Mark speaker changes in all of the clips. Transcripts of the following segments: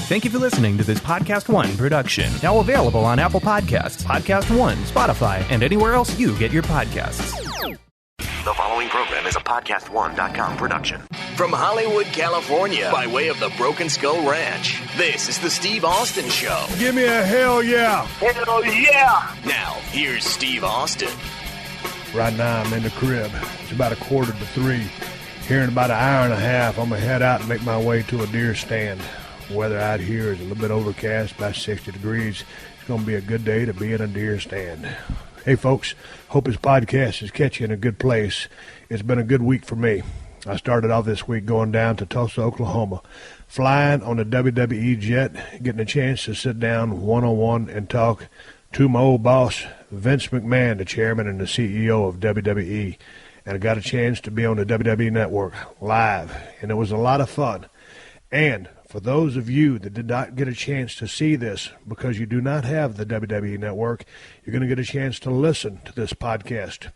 Speaker 1: Thank you for listening to this PodcastOne production. Now available on Apple Podcasts, PodcastOne, Spotify, and anywhere else you get your podcasts.
Speaker 2: The following program is a PodcastOne.com production.
Speaker 3: From Hollywood, California, by way of the Broken Skull Ranch, this is the Steve Austin Show.
Speaker 4: Give me a hell yeah.
Speaker 3: Hell yeah. Now, here's Steve Austin.
Speaker 4: Right now, I'm in the crib. It's about 2:45. Here in about an hour and a half, I'm going to head out and make my way to a deer stand. Weather out here is a little bit overcast, about 60 degrees. It's going to be a good day to be in a deer stand. Hey, folks, hope this podcast is catching you in a good place. It's been a good week for me. I started off this week going down to Tulsa, Oklahoma, flying on the WWE Jet, getting a chance to sit down one-on-one and talk to my old boss, Vince McMahon, the chairman and the CEO of WWE. And I got a chance to be on the WWE Network live, and it was a lot of fun. And for those of you that did not get a chance to see this because you do not have the WWE Network, you're going to get a chance to listen to this podcast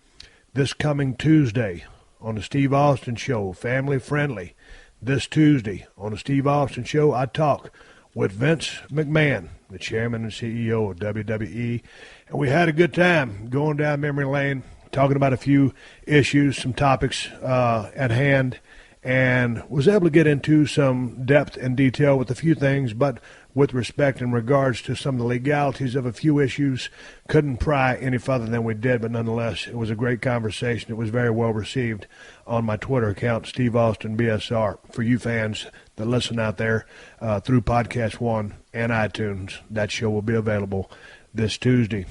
Speaker 4: this coming Tuesday on the Steve Austin Show, family friendly. This Tuesday on the Steve Austin Show, I talk with Vince McMahon, the chairman and CEO of WWE. And we had a good time going down memory lane, talking about a few issues, some topics at hand, and was able to get into some depth and detail with a few things, but with respect in regards to some of the legalities of a few issues, couldn't pry any further than we did, but nonetheless, it was a great conversation. It was very well received on my Twitter account, Steve Austin BSR. For you fans that listen out there through PodcastOne and iTunes, that show will be available this Tuesday.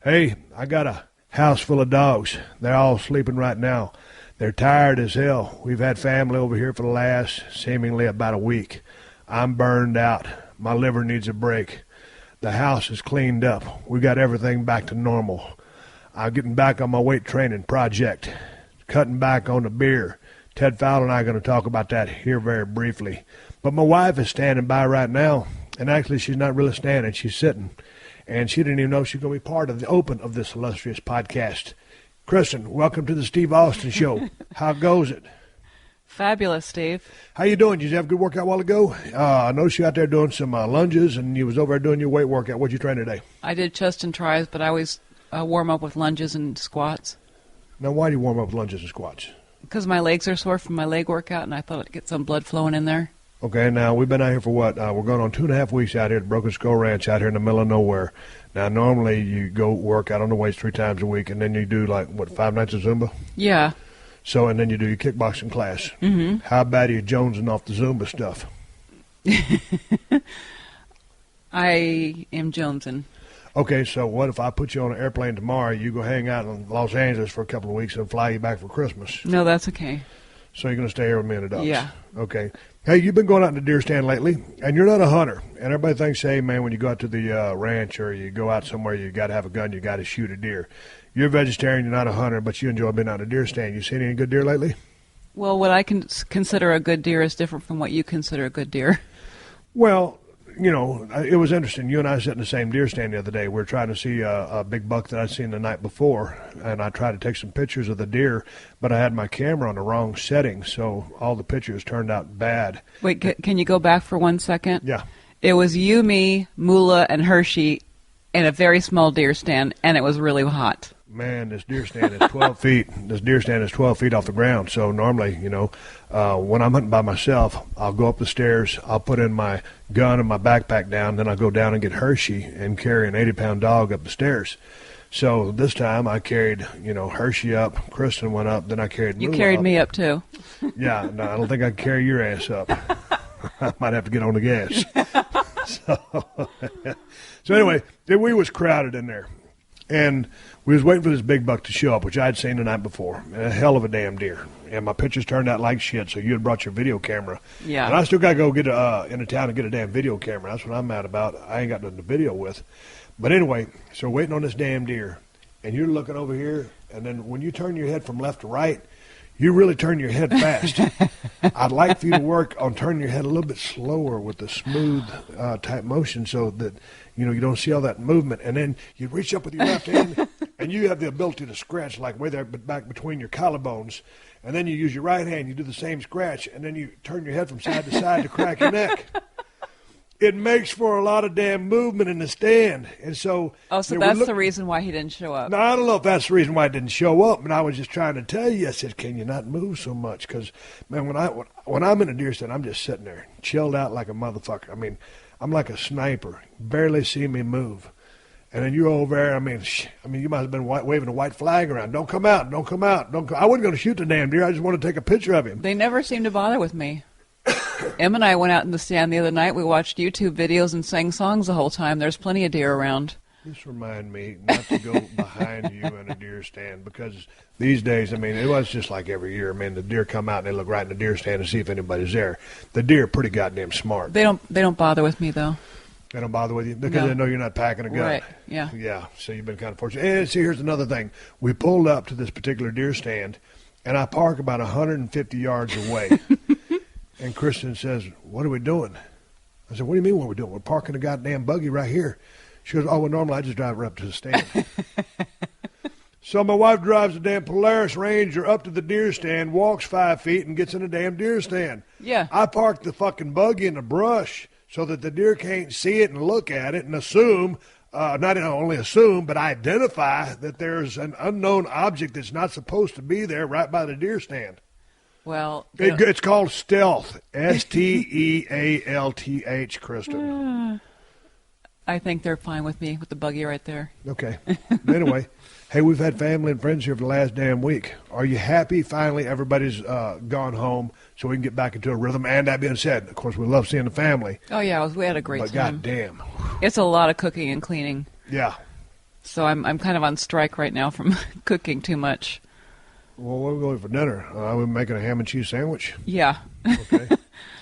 Speaker 4: Hey, I got a house full of dogs. They're all sleeping right now. They're tired as hell. We've had family over here for the last seemingly about a week. I'm burned out. My liver needs a break. The house is cleaned up. We got everything back to normal. I'm getting back on my weight training project, cutting back on the beer. Ted Fowler and I are going to talk about that here very briefly. But my wife is standing by right now, and actually she's not really standing. She's sitting, and she didn't even know she's going to be part of the open of this illustrious podcast. Kristen, welcome to the Steve Austin Show. How goes it?
Speaker 5: Fabulous, Steve.
Speaker 4: How you doing? Did you have a good workout a while ago? I noticed you out there doing some lunges, and you was over there doing your weight workout. What'd you train today?
Speaker 5: I did chest and tries, but I always warm up with lunges and squats.
Speaker 4: Now, why do you warm up with lunges and squats?
Speaker 5: Because my legs are sore from my leg workout, and I thought I'd get some blood flowing in there.
Speaker 4: Okay, now, we've been out here for what? We're going on 2.5 weeks out here at Broken Skull Ranch out here in the middle of nowhere. Now, normally you go work out on the weights 3 times a week, and then you do, 5 nights of Zumba?
Speaker 5: Yeah.
Speaker 4: So, and then you do your kickboxing class.
Speaker 5: Mm-hmm.
Speaker 4: How bad are you jonesing off the Zumba stuff?
Speaker 5: I am jonesing.
Speaker 4: Okay, so what if I put you on an airplane tomorrow, you go hang out in Los Angeles for a couple of weeks and fly you back for Christmas?
Speaker 5: No, that's okay.
Speaker 4: So you're going to stay here with me and the dogs?
Speaker 5: Yeah.
Speaker 4: Okay. Hey, you've been going out in the deer stand lately, and you're not a hunter. And everybody thinks, hey, man, when you go out to the ranch or you go out somewhere, you got to have a gun, you got to shoot a deer. You're a vegetarian, you're not a hunter, but you enjoy being out in a deer stand. You seen any good deer lately?
Speaker 5: Well, what I can consider a good deer is different from what you consider a good deer.
Speaker 4: Well, you know, it was interesting. You and I sat in the same deer stand the other day. We were trying to see a big buck that I'd seen the night before, and I tried to take some pictures of the deer, but I had my camera on the wrong setting, so all the pictures turned out bad.
Speaker 5: Wait, can you go back for 1 second?
Speaker 4: Yeah.
Speaker 5: It was you, me, Moolah, and Hershey in a very small deer stand, and it was really hot.
Speaker 4: Man, this deer stand is 12 feet. This deer stand is 12 feet off the ground. So normally, you know, when I'm hunting by myself, I'll go up the stairs, I'll put in my gun and my backpack down, then I'll go down and get Hershey and carry an 80-pound dog up the stairs. So this time I carried, you know, Hershey up, Kristen went up, then I carried Moolah
Speaker 5: You carried
Speaker 4: up.
Speaker 5: me up, too.
Speaker 4: Yeah, no, I don't think I can carry your ass up. I might have to get on the gas. So anyway, we was crowded in there. And we was waiting for this big buck to show up, which I'd seen the night before. A hell of a damn deer. And my pictures turned out like shit, so you had brought your video camera.
Speaker 5: Yeah.
Speaker 4: And I still got to go get into town and get a damn video camera. That's what I'm mad about. I ain't got nothing to video with. But anyway, so we're waiting on this damn deer. And you're looking over here, and then when you turn your head from left to right, you really turn your head fast. I'd like for you to work on turning your head a little bit slower with the smooth type motion so that, you know, you don't see all that movement. And then you reach up with your left hand, and you have the ability to scratch like way there back between your collarbones. And then you use your right hand, you do the same scratch, and then you turn your head from side to side to crack your neck. it makes for a lot of damn movement in the stand. And so...
Speaker 5: Oh, so that's the reason why he didn't show up.
Speaker 4: No, I don't know if that's the reason why he didn't show up, but I was just trying to tell you. I said, can you not move so much? Because, man, when I'm in a deer stand, I'm just sitting there, chilled out like a motherfucker. I mean, I'm like a sniper. Barely see me move. And then you're over there, I mean, you might have been waving a white flag around. Don't come out, don't come out. I wasn't going to shoot the damn deer. I just want to take a picture of him.
Speaker 5: They never seem to bother with me. Em and I went out in the stand the other night. We watched YouTube videos and sang songs the whole time. There's plenty of deer around.
Speaker 4: Just remind me not to go behind you in a deer stand, because these days, I mean, it was just like every year. I mean, the deer come out and they look right in the deer stand to see if anybody's there. The deer are pretty goddamn smart.
Speaker 5: They don't bother with me, though.
Speaker 4: They don't bother with you because they know you're not packing a gun.
Speaker 5: Right, yeah.
Speaker 4: Yeah, so you've been kind of fortunate. And see, here's another thing. We pulled up to this particular deer stand, and I park about 150 yards away. And Kristen says, what are we doing? I said, what do you mean what we're doing? We're parking a goddamn buggy right here. She goes, oh, well, normally I just drive her up to the stand. So my wife drives the damn Polaris Ranger up to the deer stand, walks 5 feet, and gets in a damn deer stand.
Speaker 5: Yeah.
Speaker 4: I parked the fucking buggy in the brush so that the deer can't see it and look at it and assume, not only assume, but identify that there's an unknown object that's not supposed to be there right by the deer stand.
Speaker 5: Well,
Speaker 4: it's called stealth, STEALTH, Kristen.
Speaker 5: I think they're fine with me with the buggy right there.
Speaker 4: Okay. Anyway, hey, we've had family and friends here for the last damn week. Are you happy finally everybody's gone home so we can get back into a rhythm? And that being said, of course, we love seeing the family.
Speaker 5: Oh, yeah, we had a great time.
Speaker 4: But goddamn.
Speaker 5: It's a lot of cooking and cleaning.
Speaker 4: Yeah.
Speaker 5: So I'm kind of on strike right now from cooking too much.
Speaker 4: Well, what are we going for dinner? We're making a ham and cheese sandwich?
Speaker 5: Yeah.
Speaker 4: Okay.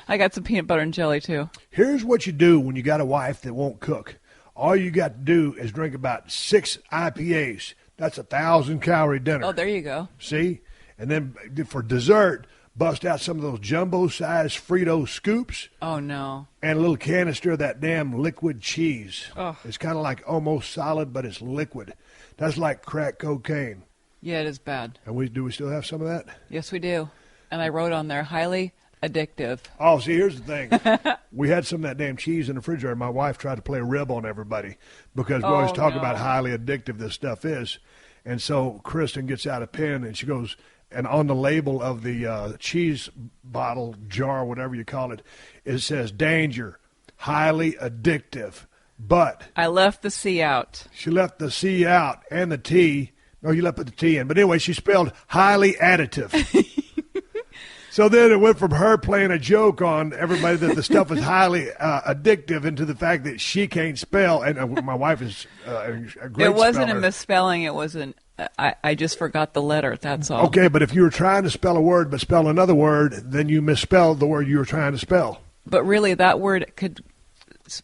Speaker 5: I got some peanut butter and jelly, too.
Speaker 4: Here's what you do when you got a wife that won't cook. All you got to do is drink about 6 IPAs. That's 1,000-calorie dinner.
Speaker 5: Oh, there you go.
Speaker 4: See? And then for dessert, bust out some of those jumbo-sized Frito scoops.
Speaker 5: Oh, no.
Speaker 4: And a little canister of that damn liquid cheese.
Speaker 5: Oh.
Speaker 4: It's kind of like almost solid, but it's liquid. That's like crack cocaine.
Speaker 5: Yeah, it is bad.
Speaker 4: And do we still have some of that?
Speaker 5: Yes, we do. And I wrote on there, highly addictive.
Speaker 4: Oh, see, here's the thing. We had some of that damn cheese in the refrigerator. My wife tried to play a rib on everybody because we always talk about how highly addictive this stuff is. And so Kristen gets out a pen and she goes, and on the label of the cheese bottle, jar, whatever you call it, it says, danger, highly addictive. But
Speaker 5: I left the C out.
Speaker 4: She left the C out and the T. No, you left the T in. But anyway, she spelled highly additive. So then it went from her playing a joke on everybody that the stuff is highly addictive into the fact that she can't spell. And my wife is a great
Speaker 5: It wasn't
Speaker 4: speller.
Speaker 5: a misspelling. It wasn't. I just forgot the letter. That's all.
Speaker 4: Okay, but if you were trying to spell a word but spell another word, then you misspelled the word you were trying to spell.
Speaker 5: But really, that word
Speaker 4: It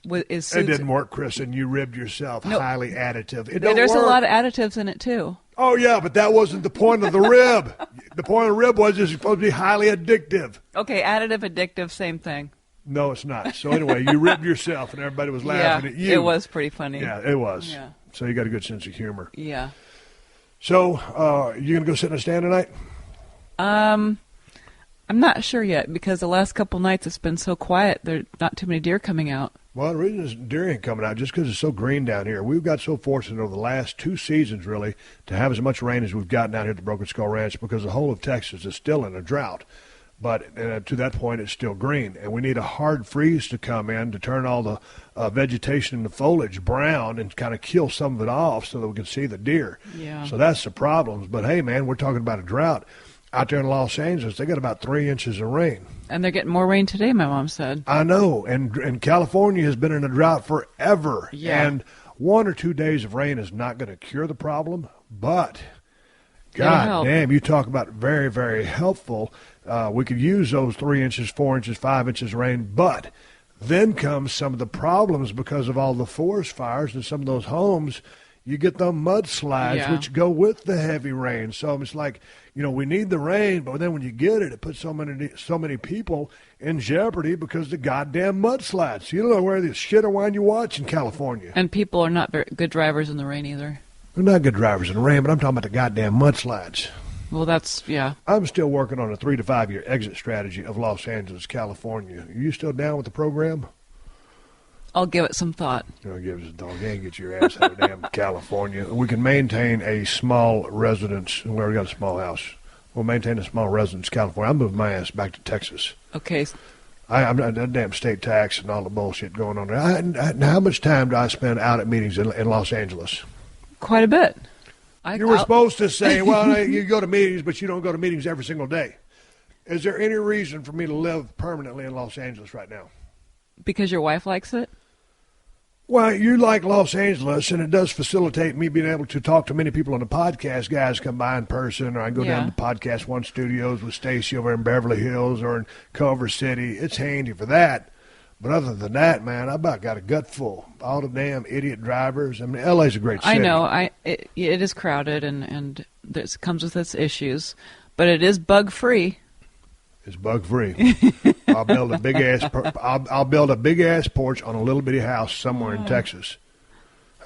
Speaker 4: didn't work, Chris, and you ribbed yourself.
Speaker 5: No.
Speaker 4: Highly additive.
Speaker 5: There's a lot of additives in it, too.
Speaker 4: Oh, yeah, but that wasn't the point of the rib. The point of the rib was it's supposed to be highly addictive.
Speaker 5: Okay, additive, addictive, same thing.
Speaker 4: No, it's not. So anyway, you ribbed yourself, and everybody was laughing at you.
Speaker 5: It was pretty funny.
Speaker 4: Yeah, it was.
Speaker 5: Yeah.
Speaker 4: So you got a good sense of humor.
Speaker 5: Yeah.
Speaker 4: So you going to go sit in a stand tonight?
Speaker 5: I'm not sure yet because the last couple nights it's been so quiet. There are not too many deer coming out.
Speaker 4: Well, the reason is deer ain't coming out just because it's so green down here. We've got so fortunate over the last 2 seasons, really, to have as much rain as we've gotten out here at the Broken Skull Ranch because the whole of Texas is still in a drought. But to that point, it's still green. And we need a hard freeze to come in to turn all the vegetation and the foliage brown and kind of kill some of it off so that we can see the deer.
Speaker 5: Yeah.
Speaker 4: So that's the problems. But, hey, man, we're talking about a drought. Out there in Los Angeles, they got about 3 inches of rain.
Speaker 5: And they're getting more rain today, my mom said.
Speaker 4: I know. And California has been in a drought forever.
Speaker 5: Yeah.
Speaker 4: And 1 or 2 days of rain is not going to cure the problem. But, God damn, you talk about very, very helpful. We could use those 3 inches, 4 inches, 5 inches of rain. But then comes some of the problems because of all the forest fires and some of those homes. You get the mudslides, which go with the heavy rain. So it's like, we need the rain, but then when you get it, it puts so many people in jeopardy because of the goddamn mudslides. You don't know where the shit or wine you watch in California.
Speaker 5: And people are not very good drivers in the rain either.
Speaker 4: They're not good drivers in the rain, but I'm talking about the goddamn mudslides.
Speaker 5: Well, yeah.
Speaker 4: I'm still working on a 3 to 5 year exit strategy of Los Angeles, California. Are you still down with the program?
Speaker 5: I'll give it some thought.
Speaker 4: Give us a dog. You ain't get your ass out of damn California. We can maintain a small residence. We already got a small house. We'll maintain a small residence in California. I moved my ass back to Texas.
Speaker 5: Okay.
Speaker 4: I'm not that damn state tax and all the bullshit going on there. How much time do I spend out at meetings in Los Angeles?
Speaker 5: Quite a bit.
Speaker 4: You were supposed to say, well, you go to meetings, but you don't go to meetings every single day. Is there any reason for me to live permanently in Los Angeles right now?
Speaker 5: Because your wife likes it?
Speaker 4: Well, you like Los Angeles, and it does facilitate me being able to talk to many people on the podcast. Guys come by in person, or I go down to PodcastOne studios with Stacy over in Beverly Hills or in Culver City. It's handy for that. But other than that, man, I about got a gut full. All the damn idiot drivers. I mean, LA's a great city.
Speaker 5: I know. It is crowded, and this comes with its issues. But it is bug-free.
Speaker 4: It's bug-free. I'll build a big ass. I'll build a big ass porch on a little bitty house somewhere in Texas.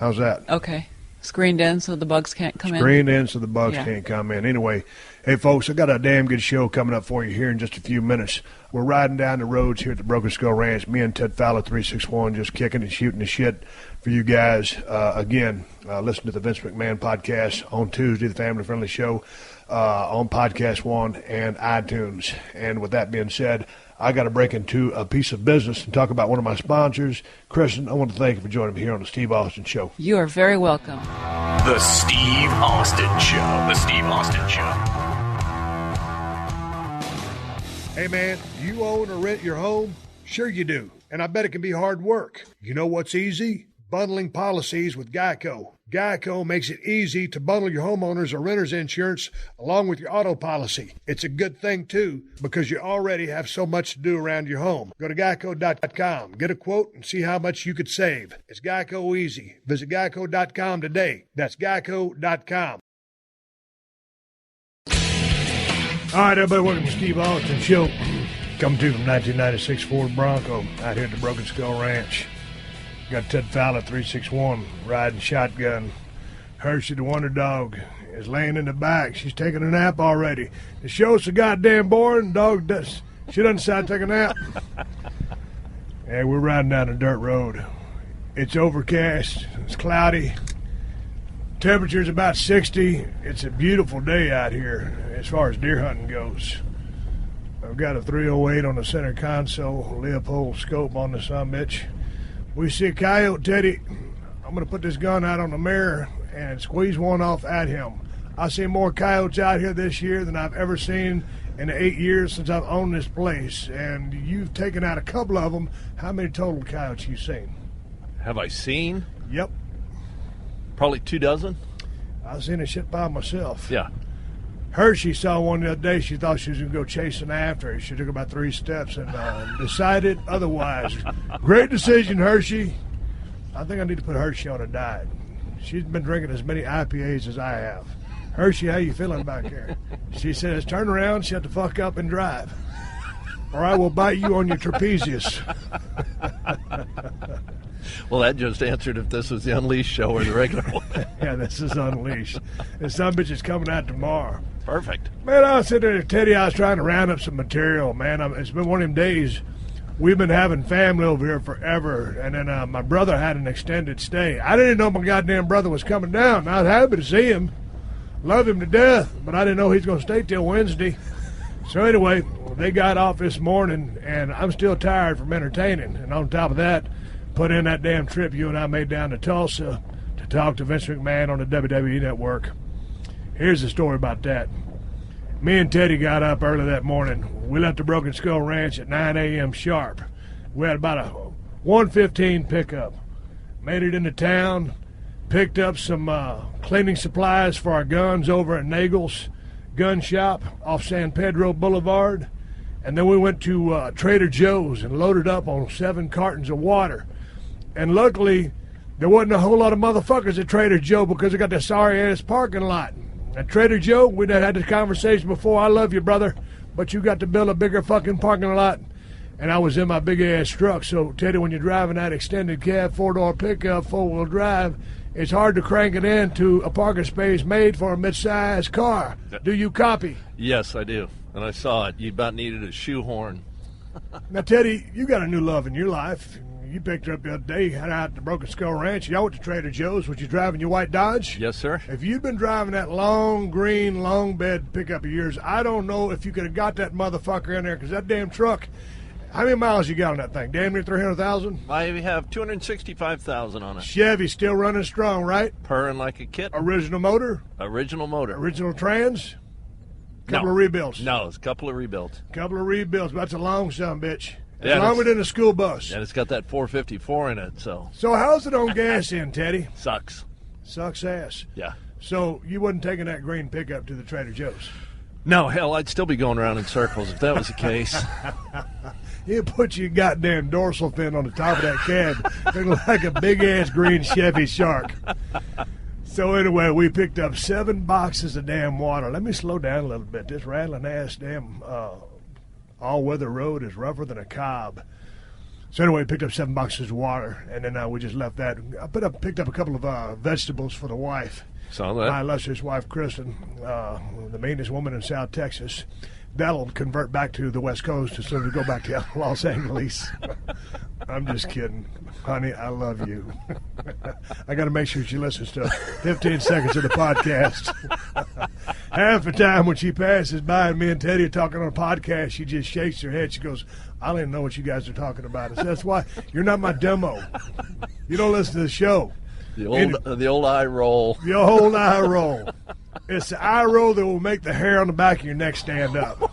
Speaker 4: How's that?
Speaker 5: Okay, screened in so the bugs can't come in.
Speaker 4: Screened in so the bugs can't come in. Anyway, hey folks, I got a damn good show coming up for you here in just a few minutes. We're riding down the roads here at the Broken Skull Ranch. Me and Ted Fowler 361 just kicking and shooting the shit for you guys. Again, listen to the Vince McMahon podcast on Tuesday, the family friendly show. On PodcastOne and iTunes. And with that being said, I got to break into a piece of business and talk about one of my sponsors. Kristen, I want to thank you for joining me here on the Steve Austin Show.
Speaker 5: You are very welcome.
Speaker 3: The Steve Austin Show. The Steve Austin Show.
Speaker 4: Hey, man, do you own or rent your home? Sure you do. And I bet it can be hard work. You know what's easy? Bundling policies with Geico. Geico makes it easy to bundle your homeowners or renters insurance along with your auto policy. It's a good thing, too, because you already have so much to do around your home. Go to geico.com, get a quote, and see how much you could save. It's Geico easy. Visit geico.com today. That's geico.com. All right, everybody, welcome to Steve Austin Show. Coming to you from 1996 Ford Bronco out here at the Broken Skull Ranch. Got Ted Fowler 361 riding shotgun. Hershey the Wonder Dog is laying in the back. She's taking a nap already. The show's so goddamn boring. Dog does. She doesn't decide to take a nap. And we're riding down a dirt road. It's overcast. It's cloudy. Temperature's about 60. It's a beautiful day out here as far as deer hunting goes. I've got a 308 on the center console, Leopold scope on the summit. We see a coyote, Teddy. I'm going to put this gun out on the mirror and squeeze one off at him. I see more coyotes out here this year than I've ever seen in the 8 years since I've owned this place. And you've taken out a couple of them. How many total coyotes you seen?
Speaker 6: Have I seen?
Speaker 4: Yep.
Speaker 6: Probably 24.
Speaker 4: I've seen a shit by myself.
Speaker 6: Yeah.
Speaker 4: Hershey saw one the other day. She thought she was going to go chasing after her. She took about 3 steps and decided otherwise. Great decision, Hershey. I think I need to put Hershey on a diet. She's been drinking as many IPAs as I have. Hershey, how you feeling back there? She says, turn around, shut the fuck up, and drive. Or I will bite you on your trapezius.
Speaker 6: Well, that just answered if this was the Unleashed show or the regular one.
Speaker 4: Yeah, this is Unleashed. And some bitch is coming out tomorrow.
Speaker 6: Perfect.
Speaker 4: Man, I was sitting there, Teddy, I was trying to round up some material, man. It's been one of them days. We've been having family over here forever, and then my brother had an extended stay. I didn't know my goddamn brother was coming down. I was happy to see him. Love him to death, but I didn't know he's going to stay till Wednesday. So anyway, they got off this morning, and I'm still tired from entertaining. And on top of that, put in that damn trip you and I made down to Tulsa to talk to Vince McMahon on the WWE Network. Here's the story about that. Me and Teddy got up early that morning. We left the Broken Skull Ranch at 9 a.m. sharp. We had about a 1:15 pickup. Made it into town, picked up some cleaning supplies for our guns over at Nagel's gun shop off San Pedro Boulevard. And then we went to Trader Joe's and loaded up on 7 cartons of water. And luckily, there wasn't a whole lot of motherfuckers at Trader Joe because they got that sorry-ass parking lot. At Trader Joe, we'd had this conversation before. I love you, brother, but you got to build a bigger fucking parking lot. And I was in my big-ass truck. So, Teddy, when you're driving that extended cab, 4-door pickup, 4-wheel drive, it's hard to crank it into a parking space made for a mid-sized car. Do you copy?
Speaker 6: Yes, I do. And I saw it. You about needed a shoehorn.
Speaker 4: Now, Teddy, you got a new love in your life. you picked her up the other day, head out to Broken Skull Ranch. Y'all went to Trader Joe's. Was you driving your white Dodge?
Speaker 6: Yes, sir.
Speaker 4: If you'd been driving that long, green, long bed pickup of yours, I don't know if you could have got that motherfucker in there, because that damn truck, how many miles you got on that thing? Damn near 300,000?
Speaker 6: I have 265,000 on it.
Speaker 4: Chevy still running strong, right?
Speaker 6: Purring like a kitten.
Speaker 4: Original motor?
Speaker 6: Original motor.
Speaker 4: Original trans? Couple
Speaker 6: No.
Speaker 4: of rebuilds?
Speaker 6: No, it's a couple of rebuilds.
Speaker 4: Couple of rebuilds, but that's a long son, bitch.
Speaker 6: Yeah,
Speaker 4: longer than a school bus.
Speaker 6: And it's got that 454 in it, so.
Speaker 4: So how's it on gas in, Teddy?
Speaker 6: Sucks.
Speaker 4: Sucks ass.
Speaker 6: Yeah.
Speaker 4: So you wasn't taking that green pickup to the Trader Joe's?
Speaker 6: No, hell, I'd still be going around in circles if that was the case.
Speaker 4: You put your goddamn dorsal fin on the top of that cab. It looked like a big-ass green Chevy Shark. So anyway, we picked up 7 boxes of damn water. Let me slow down a little bit. This rattling-ass damn all-weather road is rougher than a cob. So anyway, we picked up 7 boxes of water, and then we just left that. I picked up a couple of vegetables for the wife.
Speaker 6: Saw that.
Speaker 4: My illustrious wife, Kristen, the meanest woman in South Texas. That'll convert back to the West Coast as soon as we go back to Los Angeles. I'm just kidding. Honey, I love you. I got to make sure she listens to 15 seconds of the podcast. Half the time when she passes by and me and Teddy are talking on a podcast, she just shakes her head. She goes, I don't even know what you guys are talking about. I said, that's why you're not my demo. You don't listen to the show.
Speaker 6: The old eye roll.
Speaker 4: The old eye roll. It's the eye roll that will make the hair on the back of your neck stand up.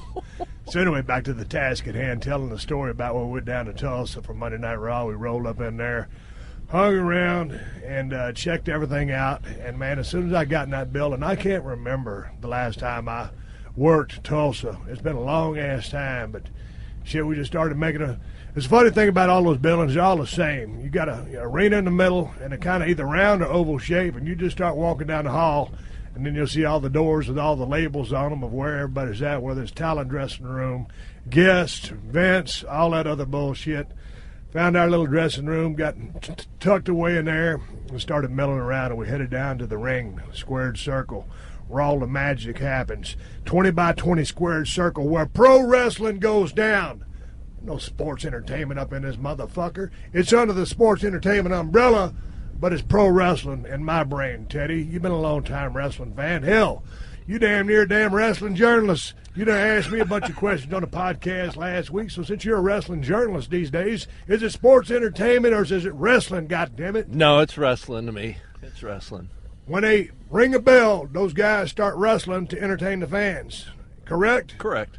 Speaker 4: So anyway, back to the task at hand, telling the story about when we went down to Tulsa for Monday Night Raw. We rolled up in there, hung around, and checked everything out. And, man, as soon as I got in that building, I can't remember the last time I worked Tulsa. It's been a long-ass time, but, shit, we just started making a... It's a funny thing about all those buildings, they're all the same. You got an arena in the middle, and it kind of either round or oval shape, and you just start walking down the hall, and then you'll see all the doors with all the labels on them of where everybody's at, whether it's talent dressing room, guests, vents, all that other bullshit. Found our little dressing room, got tucked away in there, and started milling around, and we headed down to the ring, squared circle, where all the magic happens. 20 by 20 squared circle where pro wrestling goes down. No sports entertainment up in this motherfucker. It's under the sports entertainment umbrella, but it's pro wrestling in my brain, Teddy. You've been a long-time wrestling fan. Hell, you damn near damn wrestling journalist. You done asked me a bunch of questions on the podcast last week, so since you're a wrestling journalist these days, is it sports entertainment or is it wrestling, goddammit?
Speaker 6: No, it's wrestling to me. It's wrestling.
Speaker 4: When they ring a bell, those guys start wrestling to entertain the fans, correct?
Speaker 6: Correct.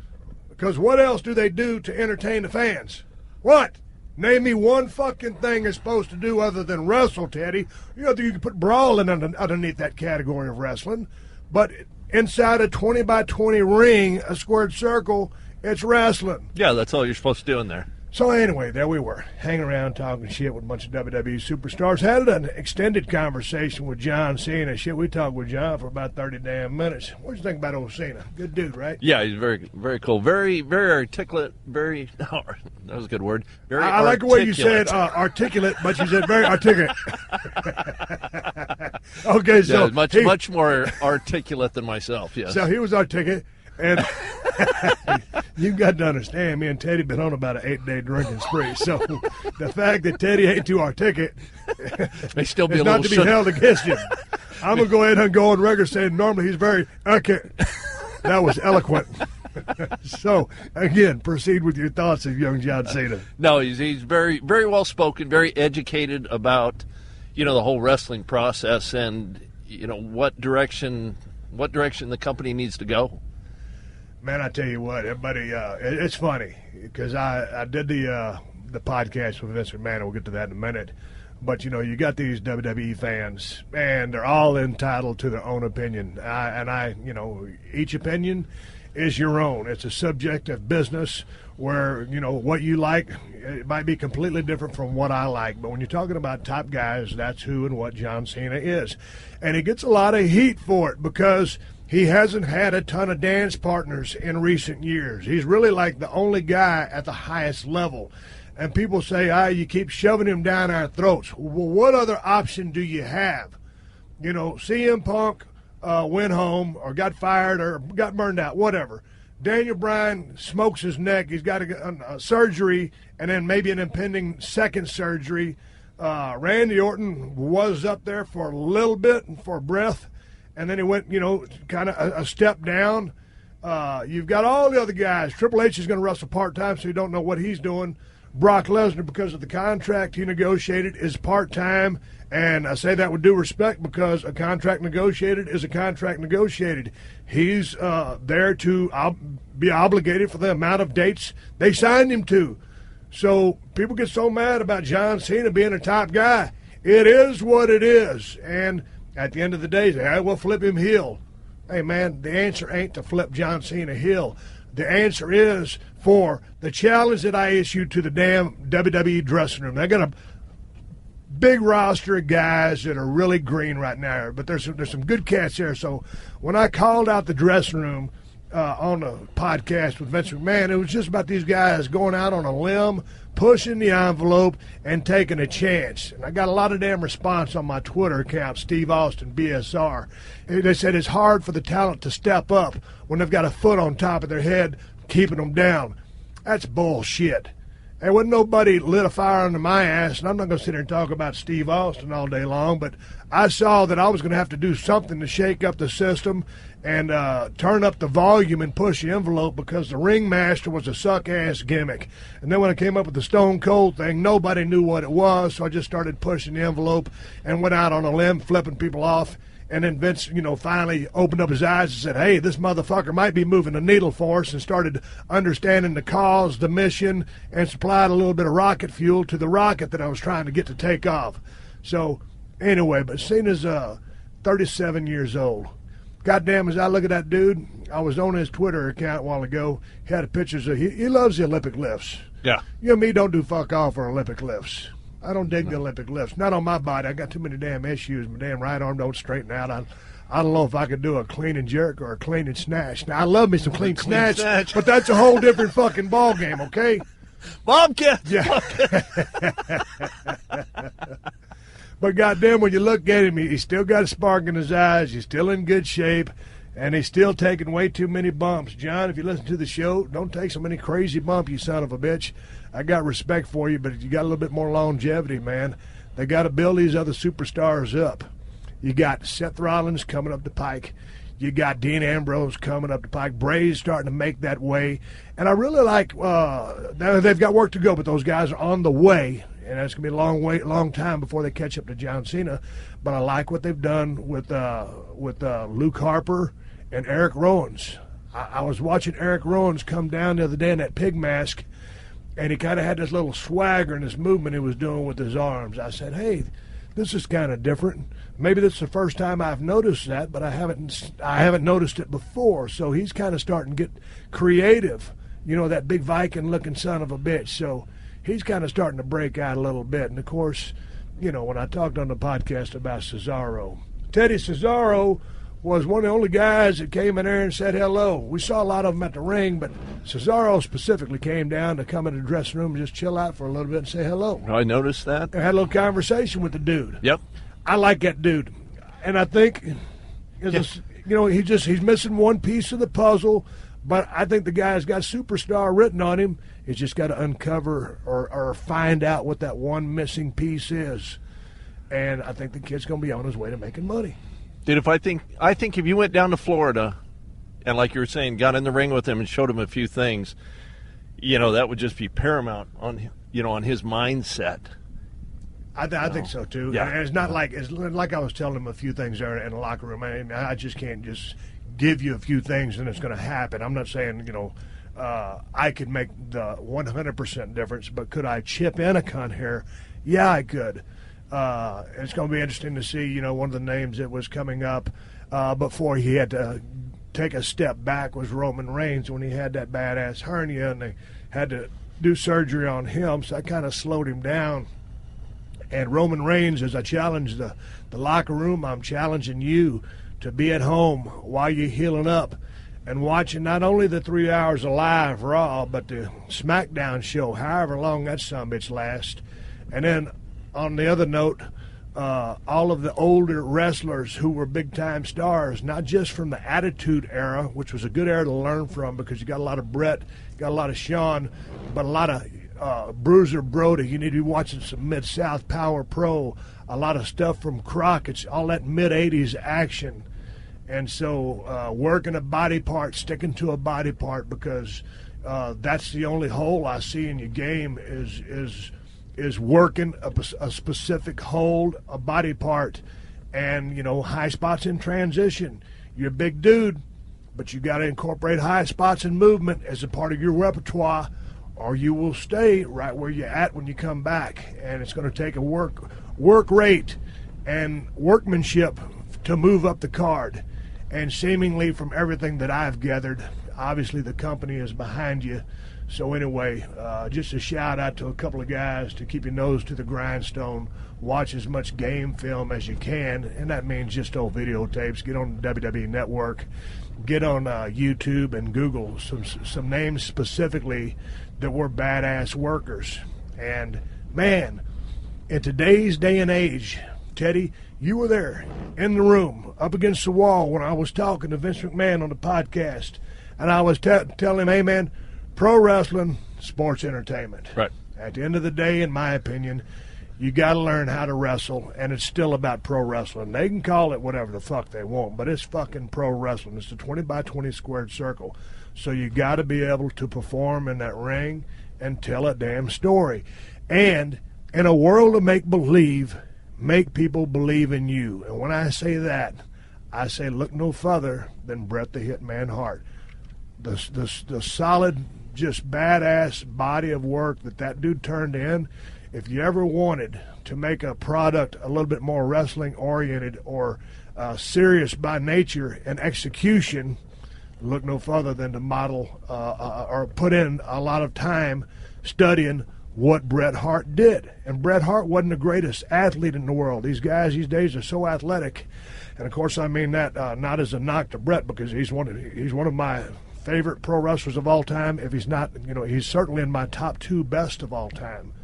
Speaker 4: Because what else do they do to entertain the fans? What? Name me one fucking thing they're supposed to do other than wrestle, Teddy. You know, you can put brawling underneath that category of wrestling, but inside a 20 by 20 ring, a squared circle, it's wrestling.
Speaker 6: Yeah, that's all you're supposed to do in there.
Speaker 4: So anyway, there we were, hanging around talking shit with a bunch of WWE superstars. Had an extended conversation with John Cena. Shit, we talked with John for about 30 damn minutes. What do you think about old Cena? Good dude, right?
Speaker 6: Yeah, he's very, very cool. Very, very articulate. Very, no, that was a good word. Very
Speaker 4: I like the way you said articulate, but you said very articulate. Okay, so
Speaker 6: yeah, much more articulate than myself, yes.
Speaker 4: So he was articulate. And you've got to understand, me and Teddy been on about an 8-day drinking spree. So the fact that Teddy ain't too articulate
Speaker 6: may still be
Speaker 4: is
Speaker 6: a
Speaker 4: not
Speaker 6: little
Speaker 4: to be held against him. I'm going to go ahead and go on record saying normally he's very articulate. That was eloquent. So, again, proceed with your thoughts of young John Cena.
Speaker 6: No, he's very, very well spoken, very educated about, the whole wrestling process and, what direction the company needs to go.
Speaker 4: Man, I tell you what, everybody, it's funny because I did the podcast with Vince McMahon. We'll get to that in a minute. But, you got these WWE fans, and they're all entitled to their own opinion. Each opinion is your own. It's a subjective business where, what you like, it might be completely different from what I like. But when you're talking about top guys, that's who and what John Cena is. And he gets a lot of heat for it because he hasn't had a ton of dance partners in recent years. He's really like the only guy at the highest level. And people say, you keep shoving him down our throats. Well, what other option do you have? CM Punk went home or got fired or got burned out, whatever. Daniel Bryan smokes his neck. He's got a surgery and then maybe an impending second surgery. Randy Orton was up there for a little bit and for a breath, and then he went, kind of a step down. You've got all the other guys. Triple H is going to wrestle part-time, so you don't know what he's doing. Brock Lesnar, because of the contract he negotiated, is part-time. And I say that with due respect because a contract negotiated is a contract negotiated. He's there to be obligated for the amount of dates they signed him to. So people get so mad about John Cena being a top guy. It is what it is. And at the end of the day, I will flip him heel. Hey, man, the answer ain't to flip John Cena heel. The answer is for the challenge that I issued to the damn WWE dressing room. They got a big roster of guys that are really green right now, but there's some good cats there. So when I called out the dressing room on the podcast with Vince McMahon, it was just about these guys going out on a limb, pushing the envelope, and taking a chance. And I got a lot of damn response on my Twitter account, Steve Austin, BSR. They said it's hard for the talent to step up when they've got a foot on top of their head keeping them down. That's bullshit. There wasn't nobody lit a fire under my ass, and I'm not going to sit here and talk about Steve Austin all day long, but I saw that I was going to have to do something to shake up the system and turn up the volume and push the envelope because the ringmaster was a suck-ass gimmick. And then when I came up with the Stone Cold thing, nobody knew what it was, so I just started pushing the envelope and went out on a limb, flipping people off. And then Vince, finally opened up his eyes and said, hey, this motherfucker might be moving the needle for us, and started understanding the cause, the mission, and supplied a little bit of rocket fuel to the rocket that I was trying to get to take off. So, anyway, but Cena's 37 years old. Goddamn, as I look at that dude, I was on his Twitter account a while ago. He had pictures of, he loves the Olympic lifts.
Speaker 6: Yeah.
Speaker 4: You and me don't do fuck all for Olympic lifts. I don't dig the Olympic lifts. Not on my body. I got too many damn issues. My damn right arm don't straighten out. I don't know if I could do a clean and jerk or a clean and snatch. Now, I love me some clean snatch, but that's a whole different fucking ball game, okay?
Speaker 6: Bobcat!
Speaker 4: Yeah. But goddamn, when you look at him, he's still got a spark in his eyes. He's still in good shape, and he's still taking way too many bumps. John, if you listen to the show, don't take so many crazy bumps, you son of a bitch. I got respect for you, but you got a little bit more longevity, man. They got to build these other superstars up. You got Seth Rollins coming up the pike. You got Dean Ambrose coming up the pike. Bray's starting to make that way. And I really like, they've got work to go, but those guys are on the way. And it's going to be a long time before they catch up to John Cena. But I like what they've done with Luke Harper and Eric Rowan. I was watching Eric Rowan come down the other day in that pig mask, and he kind of had this little swagger in this movement he was doing with his arms. I said, hey, this is kind of different. Maybe this is the first time I've noticed that, but I haven't noticed it before. So he's kind of starting to get creative, that big Viking-looking son of a bitch. So he's kind of starting to break out a little bit. And, of course, when I talked on the podcast about Cesaro, Teddy Cesaro was one of the only guys that came in there and said hello. We saw a lot of them at the ring, but Cesaro specifically came down to come in the dressing room and just chill out for a little bit and say hello.
Speaker 6: I noticed that.
Speaker 4: I had a little conversation with the dude.
Speaker 6: Yep.
Speaker 4: I like that dude. And I think, he's missing one piece of the puzzle, but I think the guy's got superstar written on him. He's just got to uncover or find out what that one missing piece is. And I think the kid's going to be on his way to making money.
Speaker 6: Dude, I think if you went down to Florida and, like you were saying, got in the ring with him and showed him a few things, that would just be paramount on his mindset.
Speaker 4: I think so too.
Speaker 6: Yeah.
Speaker 4: And it's not like I was telling him a few things there in the locker room. I just can't just give you a few things and it's going to happen. I'm not saying I could make the 100% difference, but could I chip in a cunt here? Yeah, I could. It's going to be interesting to see, one of the names that was coming up before he had to take a step back was Roman Reigns when he had that badass hernia and they had to do surgery on him, so I kind of slowed him down. And Roman Reigns, as I challenge the locker room, I'm challenging you to be at home while you're healing up and watching not only the 3 hours of live Raw, but the SmackDown show, however long that sumbitch lasts. And then on the other note, all of the older wrestlers who were big-time stars, not just from the Attitude Era, which was a good era to learn from because you got a lot of Brett, got a lot of Shawn, but a lot of Bruiser Brody. You need to be watching some Mid-South Power Pro, a lot of stuff from Crockett's, all that mid-'80s action. And so working a body part, sticking to a body part, because that's the only hole I see in your game is working a specific hold, a body part, and, high spots in transition. You're a big dude, but you got to incorporate high spots and movement as a part of your repertoire, or you will stay right where you're at when you come back. And it's going to take a work rate and workmanship to move up the card. And seemingly from everything that I've gathered, obviously the company is behind you. So anyway, just a shout out to a couple of guys to keep your nose to the grindstone, watch as much game film as you can, and that means just old videotapes. Get on the WWE Network, get on YouTube and Google some names specifically that were badass workers. And man, in today's day and age, Teddy, you were there in the room up against the wall when I was talking to Vince McMahon on the podcast, and I was telling him, hey man, pro wrestling, sports entertainment.
Speaker 6: Right.
Speaker 4: At the end of the day, in my opinion, you got to learn how to wrestle, and it's still about pro wrestling. They can call it whatever the fuck they want, but it's fucking pro wrestling. It's a 20 by 20 squared circle. So you got to be able to perform in that ring and tell a damn story. And in a world of make-believe, make people believe in you. And when I say that, I say look no further than Bret the Hitman Hart. The solid, just badass body of work that dude turned in. If you ever wanted to make a product a little bit more wrestling oriented or serious by nature and execution, look no further than to model or put in a lot of time studying what Bret Hart did. And Bret Hart wasn't the greatest athlete in the world. These guys these days are so athletic, and of course I mean that not as a knock to Bret, because he's one of my favorite pro wrestlers of all time. If he's not, he's certainly in my top 2 best of all time.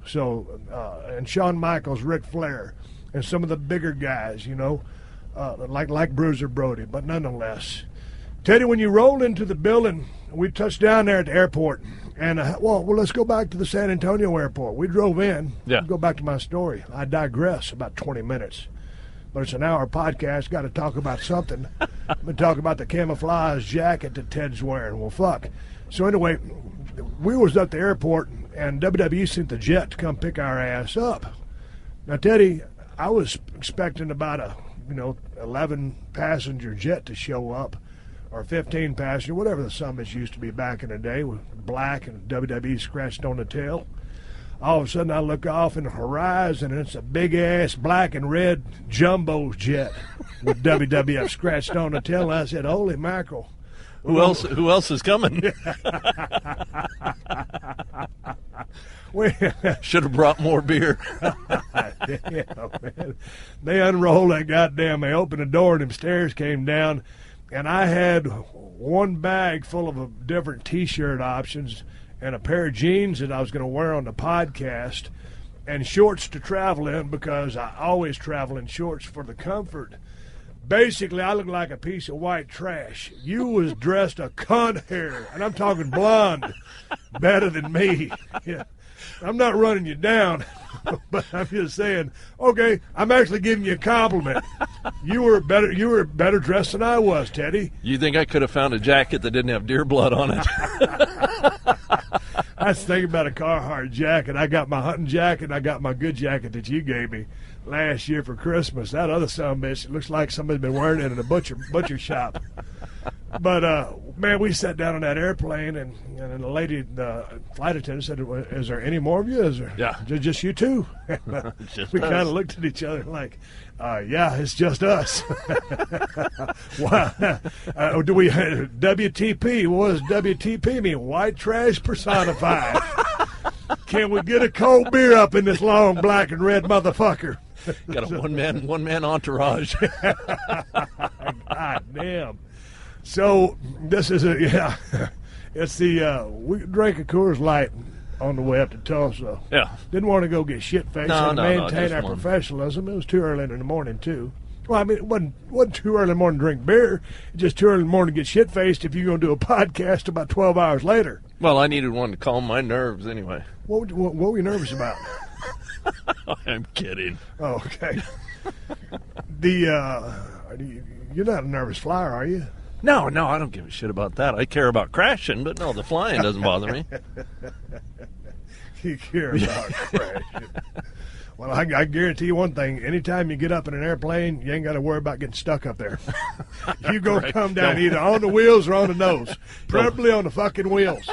Speaker 4: So, and Shawn Michaels, Ric Flair, and some of the bigger guys, like Bruiser Brody. But nonetheless, Teddy, when you rolled into the building, we touched down there at the airport, and well, let's go back to the San Antonio airport. We drove in.
Speaker 6: Yeah.
Speaker 4: Go back to my story. I digress about 20 minutes. But it's an hour podcast. Got to talk about something. I'm going to talk about the camouflage jacket that Ted's wearing. Well, fuck. So anyway, we was at the airport, and WWE sent the jet to come pick our ass up. Now, Teddy, I was expecting about a 11-passenger jet to show up, or 15-passenger, whatever the summits used to be back in the day, with black and WWE scratched on the tail. All of a sudden, I look off in the horizon, and it's a big-ass black and red jumbo jet with WWF scratched on the tail. And I said, holy mackerel.
Speaker 6: Who else is coming? Should have brought more beer.
Speaker 4: Yeah, man. They unrolled that goddamn, they opened the door, and them stairs came down, and I had one bag full of different T-shirt options and a pair of jeans that I was going to wear on the podcast, and shorts to travel in, because I always travel in shorts for the comfort. Basically, I look like a piece of white trash. You was dressed a cunt hair, and I'm talking blonde, better than me. Yeah. I'm not running you down, but I'm just saying, okay, I'm actually giving you a compliment. You were better dressed than I was, Teddy.
Speaker 6: You think I could have found a jacket that didn't have deer blood on it?
Speaker 4: I was thinking about a Carhartt jacket. I got my hunting jacket, and I got my good jacket that you gave me last year for Christmas. That other son of a bitch, it looks like somebody's been wearing it in a butcher shop. But, man, we sat down on that airplane, and the lady, the flight attendant said, is there any more of you? Is there?
Speaker 6: Yeah.
Speaker 4: Just you two? We kind of looked at each other like, yeah, it's just us. Do we WTP? What does WTP mean? White trash personified. Can we get a cold beer up in this long black and red motherfucker?
Speaker 6: Got a one man entourage.
Speaker 4: God damn. So this is it's we drank a Coors Light on the way up to Tulsa.
Speaker 6: Yeah.
Speaker 4: Didn't want to go get shit-faced and maintain our professionalism. It was too early in the morning, too. Well, I mean, it wasn't too early in the morning to drink beer. It's just too early in the morning to get shit-faced if you're going to do a podcast about 12 hours later.
Speaker 6: Well, I needed one to calm my nerves anyway.
Speaker 4: What were you nervous about?
Speaker 6: I'm kidding.
Speaker 4: Oh, okay. You're not a nervous flyer, are you?
Speaker 6: No, I don't give a shit about that. I care about crashing, but no, the flying doesn't bother me.
Speaker 4: You care about crashing. Well, I guarantee you one thing. Anytime you get up in an airplane, you ain't got to worry about getting stuck up there. You go come down either on the wheels or on the nose. Preferably on the fucking wheels.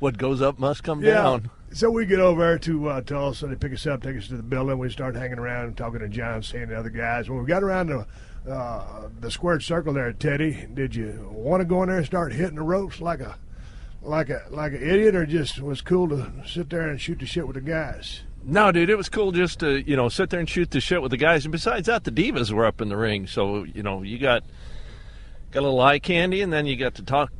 Speaker 6: What goes up must come down.
Speaker 4: So we get over there to Tulsa. They pick us up, take us to the building. We start hanging around and talking to John, seeing the other guys. When we got around the squared circle there, Teddy, did you want to go in there and start hitting the ropes like an idiot, or just was cool to sit there and shoot the shit with the guys?
Speaker 6: No, dude, it was cool just to, sit there and shoot the shit with the guys. And besides that, the divas were up in the ring. So, you got a little eye candy, and then you got to talk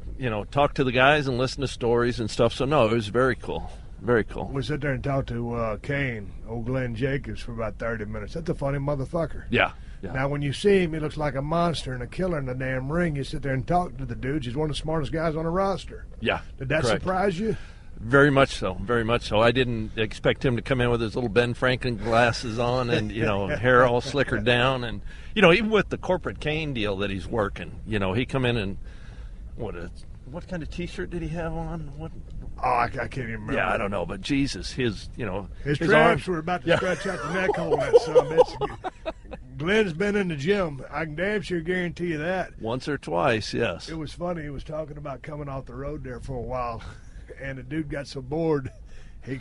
Speaker 6: to the guys and listen to stories and stuff. So, no, it was very cool. Very cool.
Speaker 4: We sit there and talk to Kane, old Glenn Jacobs, for about 30 minutes. That's a funny motherfucker.
Speaker 6: Yeah.
Speaker 4: Now, when you see him, he looks like a monster and a killer in the damn ring. You sit there and talk to the dude. He's one of the smartest guys on the roster.
Speaker 6: Yeah.
Speaker 4: Did that surprise you?
Speaker 6: Very much so. Very much so. I didn't expect him to come in with his little Ben Franklin glasses on and, hair all slickered down. And, even with the corporate Kane deal that he's working, he come in and what kind of T-shirt did he have on? What?
Speaker 4: Oh, I can't even remember.
Speaker 6: Yeah, I don't know. But Jesus, his
Speaker 4: traps arms were about to stretch out the neck hole. That son of a bitch. Glenn's been in the gym. I can damn sure guarantee you that.
Speaker 6: Once or twice, yes.
Speaker 4: It was funny. He was talking about coming off the road there for a while. And the dude got so bored, he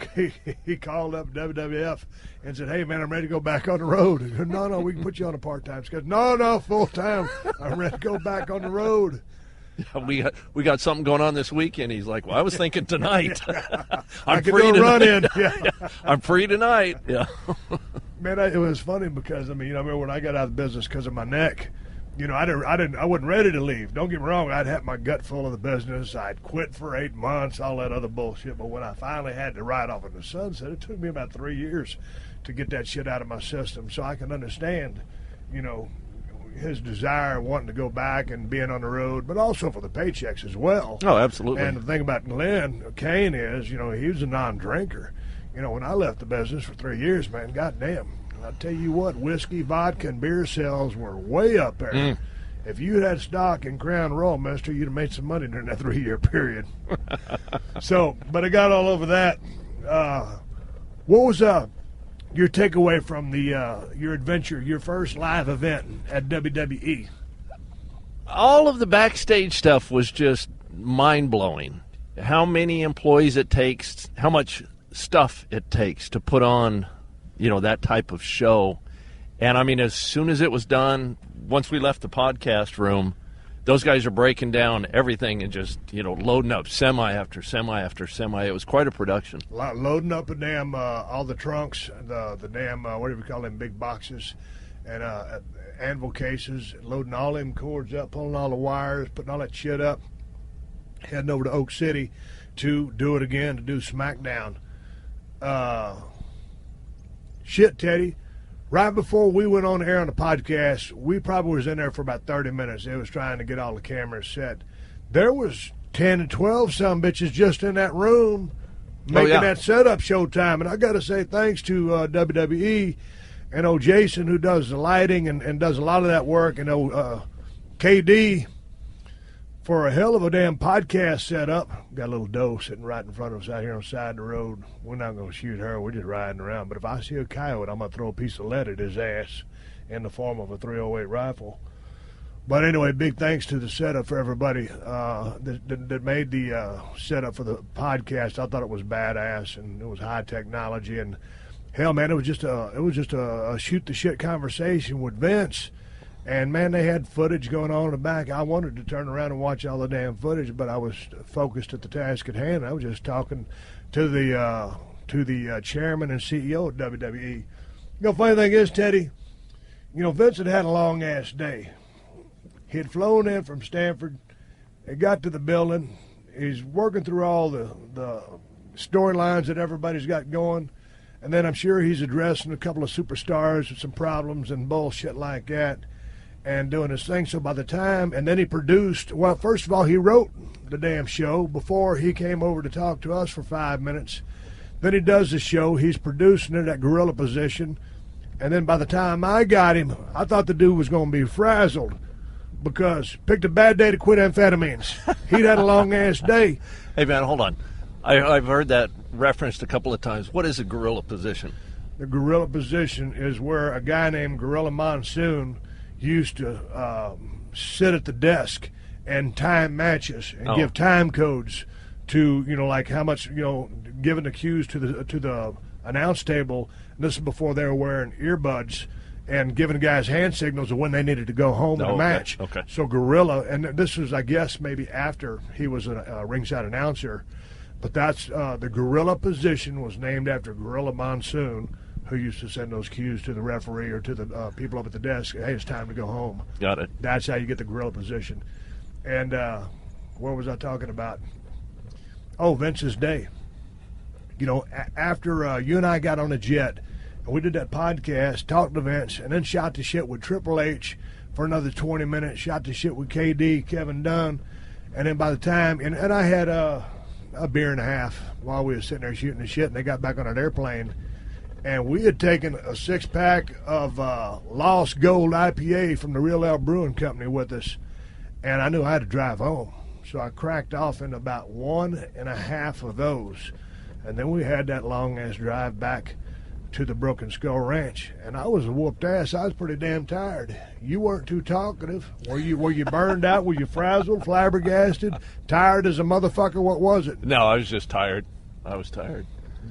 Speaker 4: called up WWF and said, "Hey, man, I'm ready to go back on the road." He said, No, we can put you on a part-time schedule. No, full-time. I'm ready to go back on the road.
Speaker 6: Yeah, we got something going on this weekend. He's like, "Well, I was thinking tonight.
Speaker 4: I'm free tonight. Run in.
Speaker 6: Yeah. I'm free tonight." Yeah.
Speaker 4: Man, it was funny because, I remember when I got out of the business because of my neck, I wasn't ready to leave. Don't get me wrong. I'd had my gut full of the business. I'd quit for 8 months, all that other bullshit. But when I finally had to ride off in the sunset, it took me about 3 years to get that shit out of my system. So I can understand, his desire wanting to go back and being on the road, but also for the paychecks as well.
Speaker 6: Oh, absolutely.
Speaker 4: And the thing about Glenn Kane is, he was a non-drinker. When I left the business for 3 years, man, goddamn. I'll tell you what, whiskey, vodka, and beer sales were way up there. If you had stock in Crown Royal, mister, you'd have made some money during that 3-year period. But I got all over that. What was your takeaway from your adventure, your first live event at WWE?
Speaker 6: All of the backstage stuff was just mind-blowing. How many employees it takes, how much stuff it takes to put on that type of show. And as soon as it was done, once we left the podcast room, those guys are breaking down everything and just, loading up semi after semi after semi. It was quite a production.
Speaker 4: Loading up a damn, all the trunks, the damn, what do we call them, big boxes, and anvil cases, loading all them cords up, pulling all the wires, putting all that shit up, heading over to Oak City to do it again, to do SmackDown. Shit, Teddy, right before we went on the air on the podcast, we probably was in there for about 30 minutes. They was trying to get all the cameras set. There was 10 and 12 some bitches just in that room making that setup showtime. And I got to say thanks to WWE and old Jason, who does the lighting and does a lot of that work, and KD for a hell of a damn podcast setup. Got a little doe sitting right in front of us out here on the side of the road. We're not going to shoot her. We're just riding around. But if I see a coyote, I'm going to throw a piece of lead at his ass in the form of a .308 rifle. But anyway, big thanks to the setup for everybody that made the setup for the podcast. I thought it was badass, and it was high technology. And hell, man, it was just a shoot the shit conversation with Vince. And, man, they had footage going on in the back. I wanted to turn around and watch all the damn footage, but I was focused at the task at hand. I was just talking to the chairman and CEO of WWE. Funny thing is, Teddy, Vince had a long-ass day. He had flown in from Stanford. He got to the building. He's working through all the storylines that everybody's got going. And then I'm sure he's addressing a couple of superstars with some problems and bullshit like that and doing his thing. So by the time, and then he produced, well, first of all, he wrote the damn show before he came over to talk to us for 5 minutes. Then he does the show. He's producing it at gorilla position. And then by the time I got him, I thought the dude was going to be frazzled because picked a bad day to quit amphetamines. He'd had a long-ass day.
Speaker 6: Hey, man, hold on. I've heard that referenced a couple of times. What is a gorilla position?
Speaker 4: The gorilla position is where a guy named Gorilla Monsoon used to sit at the desk and time matches and give time codes to, like how much, giving the cues to the announce table. And this is before they were wearing earbuds and giving guys hand signals of when they needed to go home in a match.
Speaker 6: Okay.
Speaker 4: So Gorilla, and this was, I guess, maybe after he was a ringside announcer. But that's the gorilla position was named after Gorilla Monsoon, who used to send those cues to the referee or to the people up at the desk. Hey, it's time to go home.
Speaker 6: Got it.
Speaker 4: That's how you get the gorilla position. And what was I talking about? Oh, Vince's day. After you and I got on a jet, and we did that podcast, talked to Vince, and then shot the shit with Triple H for another 20 minutes, shot the shit with KD, Kevin Dunn, and then by the time, and I had a beer and a half while we were sitting there shooting the shit, and they got back on an airplane, and we had taken a 6-pack of Lost Gold IPA from the Real Ale Brewing Company with us, and I knew I had to drive home, so I cracked off in about 1.5 of those, and then we had that long-ass drive back to the Broken Skull Ranch, and I was a whooped ass. I was pretty damn tired. You weren't too talkative. Were you burned out? Were you frazzled, flabbergasted, tired as a motherfucker? What was it?
Speaker 6: No, I was just tired. I was tired.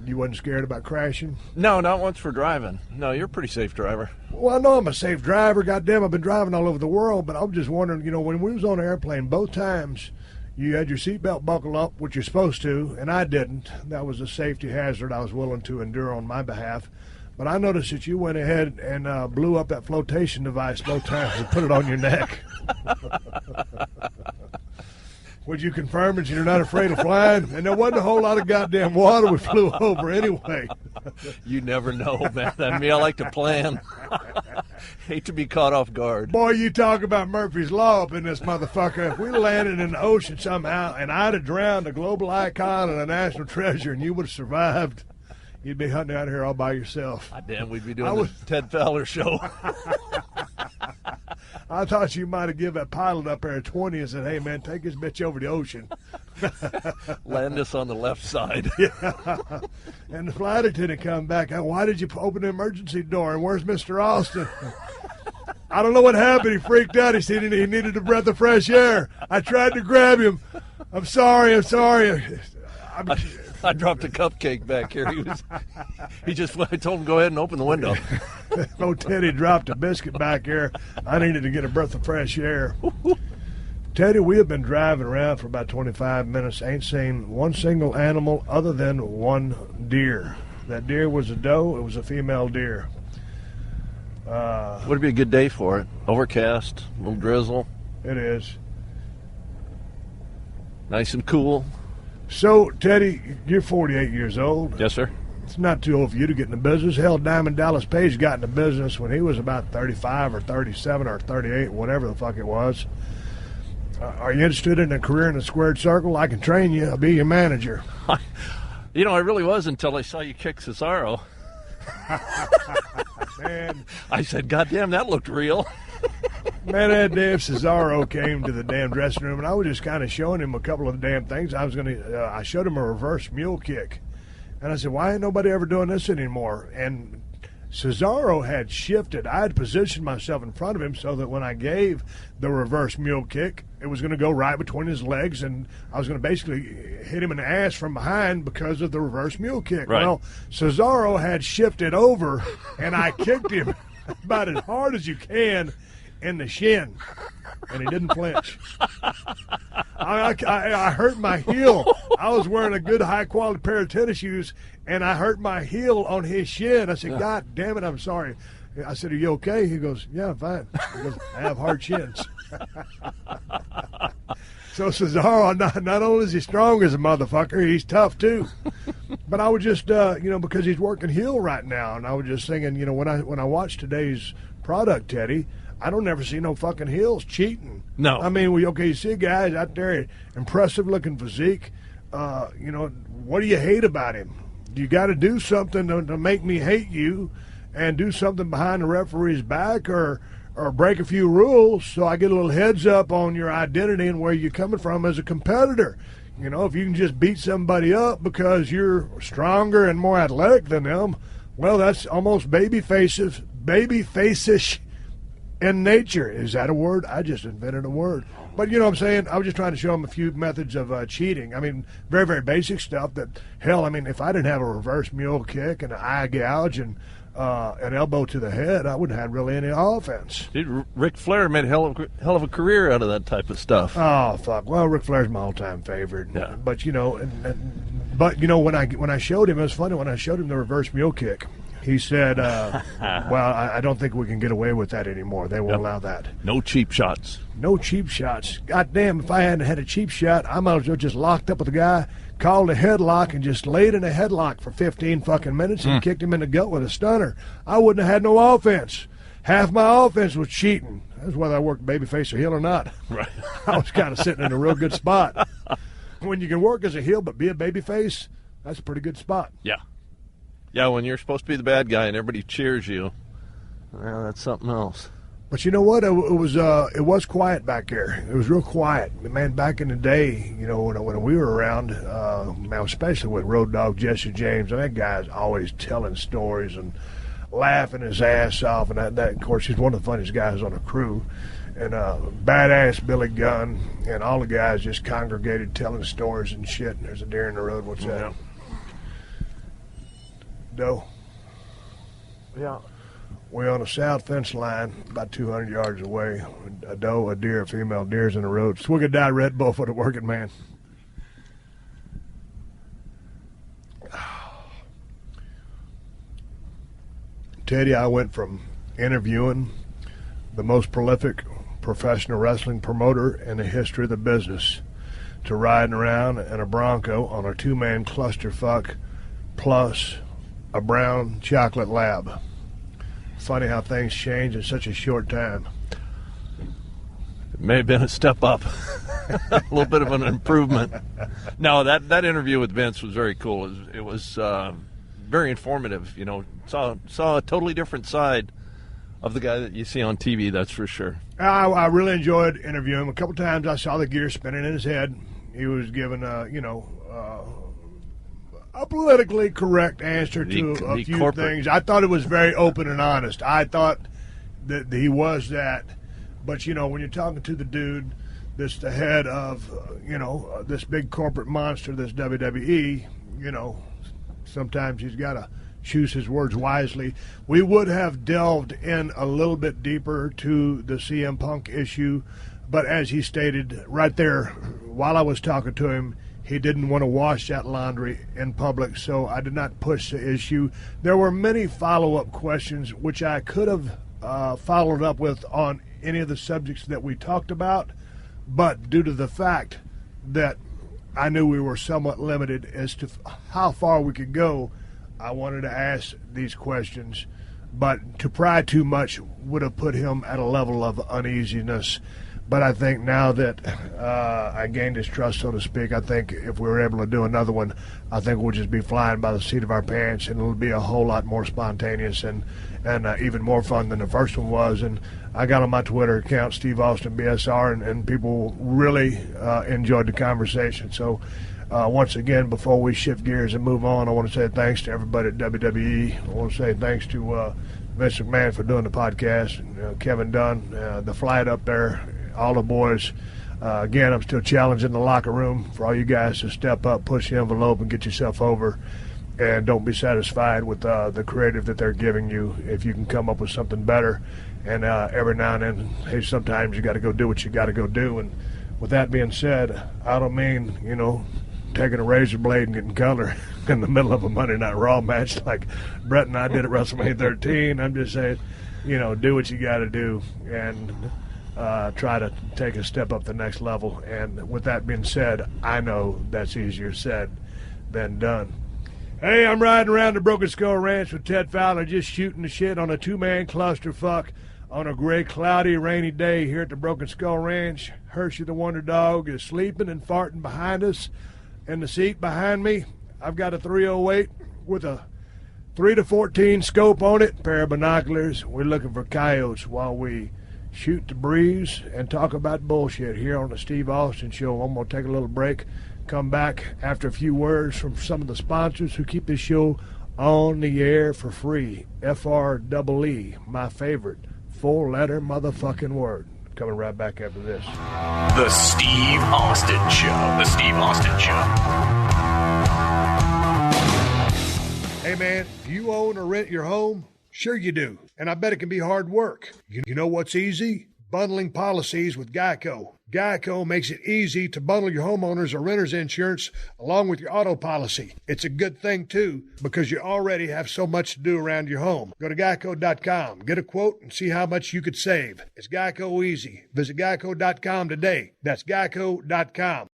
Speaker 4: You wasn't scared about crashing?
Speaker 6: No, not once for driving. No, you're a pretty safe driver.
Speaker 4: Well, I know I'm a safe driver. Goddamn, I've been driving all over the world, but I'm just wondering, when we was on an airplane, both times you had your seatbelt buckled up, which you're supposed to, and I didn't. That was a safety hazard I was willing to endure on my behalf. But I noticed that you went ahead and blew up that flotation device both times and put it on your neck. Would you confirm that you're not afraid of flying? And there wasn't a whole lot of goddamn water we flew over anyway.
Speaker 6: You never know, man. I mean, I like to plan. Hate to be caught off guard.
Speaker 4: Boy, you talk about Murphy's Law up in this motherfucker. If we landed in the ocean somehow and I'd have drowned a global icon and a national treasure and you would have survived, you'd be hunting out here all by yourself.
Speaker 6: God damn, we'd be doing the Ted Fowler show.
Speaker 4: I thought you might have given that pilot up there a 20 and said, hey, man, take this bitch over the ocean.
Speaker 6: Land us on the left side.
Speaker 4: Yeah. And the flight attendant come back. Why did you open the emergency door? And where's Mr. Austin? I don't know what happened. He freaked out. He said he needed a breath of fresh air. I tried to grab him. I'm sorry.
Speaker 6: I dropped a cupcake back here. I told him go ahead and open the window.
Speaker 4: Oh, Teddy dropped a biscuit back here. I needed to get a breath of fresh air. Teddy, we have been driving around for about 25 minutes. Ain't seen one single animal other than one deer. That deer was a doe. It was a female deer.
Speaker 6: Would it be a good day for it? Overcast, a little drizzle.
Speaker 4: It is.
Speaker 6: Nice and cool.
Speaker 4: So, Teddy, you're 48 years old.
Speaker 6: Yes, sir.
Speaker 4: It's not too old for you to get in the business. Hell, Diamond Dallas Page got in the business when he was about 35 or 37 or 38, whatever the fuck it was. Are you interested in a career in the squared circle? I can train you. I'll be your manager.
Speaker 6: I really was until I saw you kick Cesaro.
Speaker 4: Man.
Speaker 6: I said, God damn, that looked real.
Speaker 4: Man, that damn Cesaro came to the damn dressing room, and I was just kind of showing him a couple of the damn things. I showed him a reverse mule kick. And I said, why ain't nobody ever doing this anymore? And Cesaro had shifted. I had positioned myself in front of him so that when I gave the reverse mule kick, it was going to go right between his legs, and I was going to basically hit him in the ass from behind because of the reverse mule kick.
Speaker 6: Right.
Speaker 4: Well, Cesaro had shifted over, and I kicked him about as hard as you can in the shin, and he didn't flinch. I hurt my heel. I was wearing a good high-quality pair of tennis shoes, and I hurt my heel on his shin. I said, God damn it, I'm sorry. I said, are you okay? He goes, yeah, I'm fine. He goes, I have hard shins. So Cesaro, not only is he strong as a motherfucker, he's tough too. But I was just, because he's working heel right now, and I was just thinking, when I watch today's product, Teddy, I don't ever see no fucking heels cheating.
Speaker 6: No.
Speaker 4: I mean, you see guys out there, impressive looking physique. What do you hate about him? You got to do something to make me hate you, and do something behind the referee's back, or break a few rules so I get a little heads up on your identity and where you're coming from as a competitor. If you can just beat somebody up because you're stronger and more athletic than them, well, that's almost baby-facish in nature. Is that a word? I just invented a word. But you know what I'm saying? I was just trying to show them a few methods of cheating. I mean, very, very basic stuff that, hell, if I didn't have a reverse mule kick and an eye gouge and an elbow to the head, I wouldn't have really any offense.
Speaker 6: Dude, Ric Flair made a hell of a career out of that type of stuff.
Speaker 4: Oh, fuck. Well, Ric Flair's my all-time favorite.
Speaker 6: Yeah.
Speaker 4: But, when I showed him, it was funny, when I showed him the reverse mule kick, he said, well, I don't think we can get away with that anymore. They won't allow that.
Speaker 6: No cheap shots.
Speaker 4: No cheap shots. God damn, if I hadn't had a cheap shot, I might as well just locked up with the guy, called a headlock, and just laid in a headlock for 15 fucking minutes and kicked him in the gut with a stunner. I wouldn't have had no offense. Half my offense was cheating. That's whether I worked babyface or heel or not.
Speaker 6: Right.
Speaker 4: I was kind of sitting in a real good spot. When you can work as a heel but be a babyface, that's a pretty good spot.
Speaker 6: Yeah. Yeah, when you're supposed to be the bad guy and everybody cheers you, well, that's something else.
Speaker 4: But you know what? It was quiet back there. It was real quiet. Man, back in the day, when we were around, especially with Road Dogg Jesse James, that guy's always telling stories and laughing his ass off. And that, of course, he's one of the funniest guys on the crew. And badass Billy Gunn and all the guys just congregated telling stories and shit. And there's a deer in the road. What's that? Doe.
Speaker 6: Yeah.
Speaker 4: We're on a south fence line about 200 yards away. A doe, a deer, a female deer's in the road. Swig a die Red Bull for the working man. Teddy, I went from interviewing the most prolific professional wrestling promoter in the history of the business to riding around in a Bronco on a two-man clusterfuck plus a brown chocolate lab. Funny how things change in such a short time.
Speaker 6: It may have been a step up. A little bit of an improvement. No, that interview with Vince was very cool. It was very informative. Saw a totally different side of the guy that you see on TV, that's for sure.
Speaker 4: I really enjoyed interviewing him. A couple times I saw the gear spinning in his head. He was giving a politically correct answer to a few things. I thought it was very open and honest. I thought that he was that. But, when you're talking to the dude that's the head of, this big corporate monster, this WWE, sometimes he's got to choose his words wisely. We would have delved in a little bit deeper to the CM Punk issue, but as he stated right there, while I was talking to him, he didn't want to wash that laundry in public, so I did not push the issue. There were many follow-up questions which I could have followed up with on any of the subjects that we talked about, but due to the fact that I knew we were somewhat limited as to how far we could go, I wanted to ask these questions, but to pry too much would have put him at a level of uneasiness. But I think now that I gained his trust, so to speak, I think if we were able to do another one, I think we'll just be flying by the seat of our pants, and it'll be a whole lot more spontaneous and even more fun than the first one was. And I got on my Twitter account, Steve Austin BSR, and people really enjoyed the conversation. So once again, before we shift gears and move on, I want to say thanks to everybody at WWE. I want to say thanks to Vince McMahon for doing the podcast, and, Kevin Dunn, the flight up there, all the boys. Again, I'm still challenging the locker room for all you guys to step up, push the envelope, and get yourself over. And don't be satisfied with the creative that they're giving you. If you can come up with something better, and every now and then, hey, sometimes you got to go do what you got to go do. And with that being said, I don't mean, taking a razor blade and getting color in the middle of a Monday Night Raw match like Brett and I did at WrestleMania 13. I'm just saying, do what you got to do. And try to take a step up the next level. And with that being said, I know that's easier said than done. Hey, I'm riding around the Broken Skull Ranch with Ted Fowler, just shooting the shit on a two-man clusterfuck on a gray, cloudy, rainy day here at the Broken Skull Ranch. Hershey the Wonder Dog is sleeping and farting behind us. In the seat behind me, I've got a 308 with a 3-14 scope on it, pair of binoculars. We're looking for coyotes while we shoot the breeze and talk about bullshit here on the Steve Austin Show. I'm going to take a little break, come back after a few words from some of the sponsors who keep this show on the air for free. FREE, my favorite four-letter motherfucking word. Coming right back after this.
Speaker 3: The Steve Austin Show. The Steve Austin Show.
Speaker 4: Hey, man, do you own or rent your home? Sure you do, and I bet it can be hard work. You know what's easy? Bundling policies with Geico. Geico makes it easy to bundle your homeowners or renters insurance along with your auto policy. It's a good thing, too, because you already have so much to do around your home. Go to geico.com, get a quote, and see how much you could save. It's Geico easy. Visit geico.com today. That's geico.com.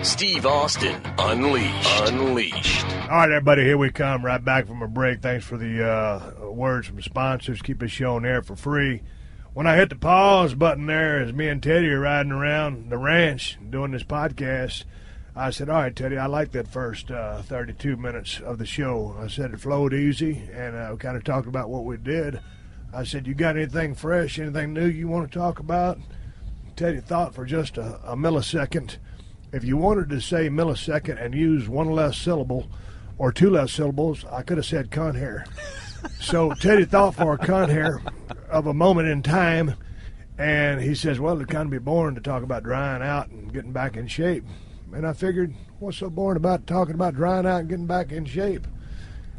Speaker 3: Steve Austin Unleashed. Unleashed.
Speaker 4: All right, everybody, here we come, right back from a break. Thanks for the words from sponsors. Keep this show on air for free. When I hit the pause button there, as me and Teddy are riding around the ranch doing this podcast, I said, all right, Teddy, I like that first 32 minutes of the show. I said it flowed easy, and we kind of talked about what we did. I said, you got anything fresh, anything new you want to talk about? Teddy thought for just a millisecond. If you wanted to say millisecond and use one less syllable or two less syllables, I could have said cunt hair. So Teddy thought for a cunt hair of a moment in time, and he says, well, it'd kind of be boring to talk about drying out and getting back in shape. And I figured, what's so boring about talking about drying out and getting back in shape?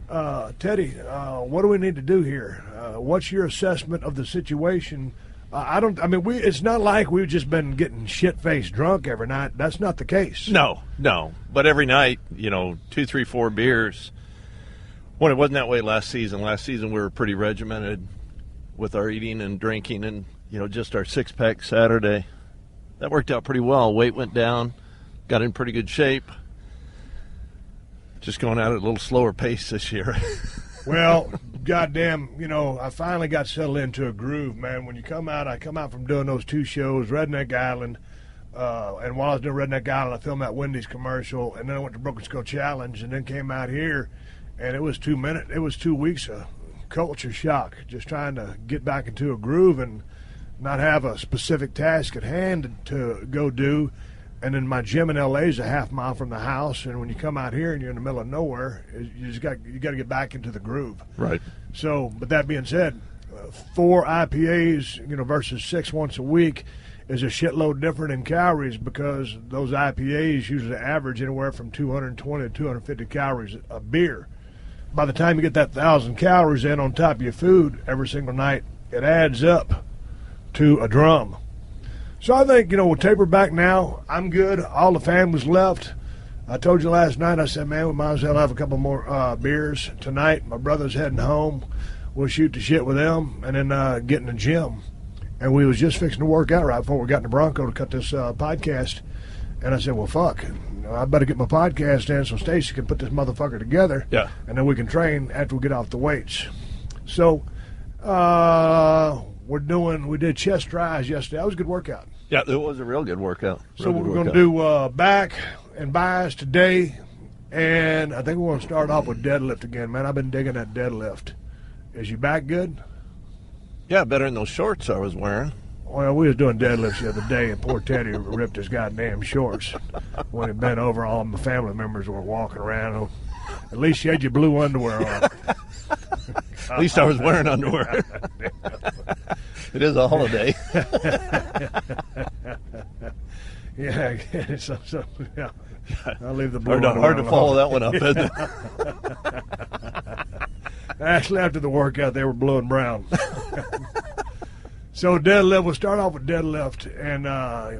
Speaker 4: Teddy, what do we need to do here? What's your assessment of the situation? It's not like we've just been getting shit-faced drunk every night. That's not the case.
Speaker 6: No. But every night, 2, 3, 4 beers. Well, it wasn't that way last season. Last season we were pretty regimented with our eating and drinking and, just our six-pack Saturday. That worked out pretty well. Weight went down, got in pretty good shape. Just going at it a little slower pace this year.
Speaker 4: Well, goddamn, I finally got settled into a groove, man. When you come out, I come out from doing those 2 shows, Redneck Island, and while I was doing Redneck Island, I filmed that Wendy's commercial, and then I went to Broken Skull Challenge, and then came out here, and it was 2 weeks of culture shock, just trying to get back into a groove and not have a specific task at hand to go do. And then my gym in L.A. is a half mile from the house, and when you come out here and you're in the middle of nowhere, you got to get back into the groove.
Speaker 6: Right.
Speaker 4: So, but that being said, 4 IPAs, versus 6 once a week is a shitload different in calories because those IPAs usually average anywhere from 220 to 250 calories a beer. By the time you get that 1,000 calories in on top of your food every single night, it adds up to a drum. So I think, we'll taper back now. I'm good. All the family's left. I told you last night, I said, man, we might as well have a couple more beers tonight. My brother's heading home. We'll shoot the shit with them and then get in the gym. And we was just fixing to work out right before we got in the Bronco to cut this podcast. And I said, well, fuck. I better get my podcast in so Stacy can put this motherfucker together.
Speaker 6: Yeah.
Speaker 4: And then we can train after we get off the weights. So we did chest tries yesterday. That was a good workout.
Speaker 6: Yeah, it was a real good workout.
Speaker 4: So we're going to do back and biceps today, and I think we're going to start off with deadlift again. Man, I've been digging that deadlift. Is your back good?
Speaker 6: Yeah, better than those shorts I was wearing.
Speaker 4: Well, we was doing deadlifts the other day, and poor Teddy ripped his goddamn shorts. When he bent over, all my family members were walking around. At least you had your blue underwear on.
Speaker 6: At least I was wearing underwear. It is a holiday.
Speaker 4: Yeah, yeah. I'll leave the blue underwear
Speaker 6: hard to follow that one up, isn't it?
Speaker 4: Actually, after the workout, they were blue and brown. So deadlift, we'll start off with deadlift, and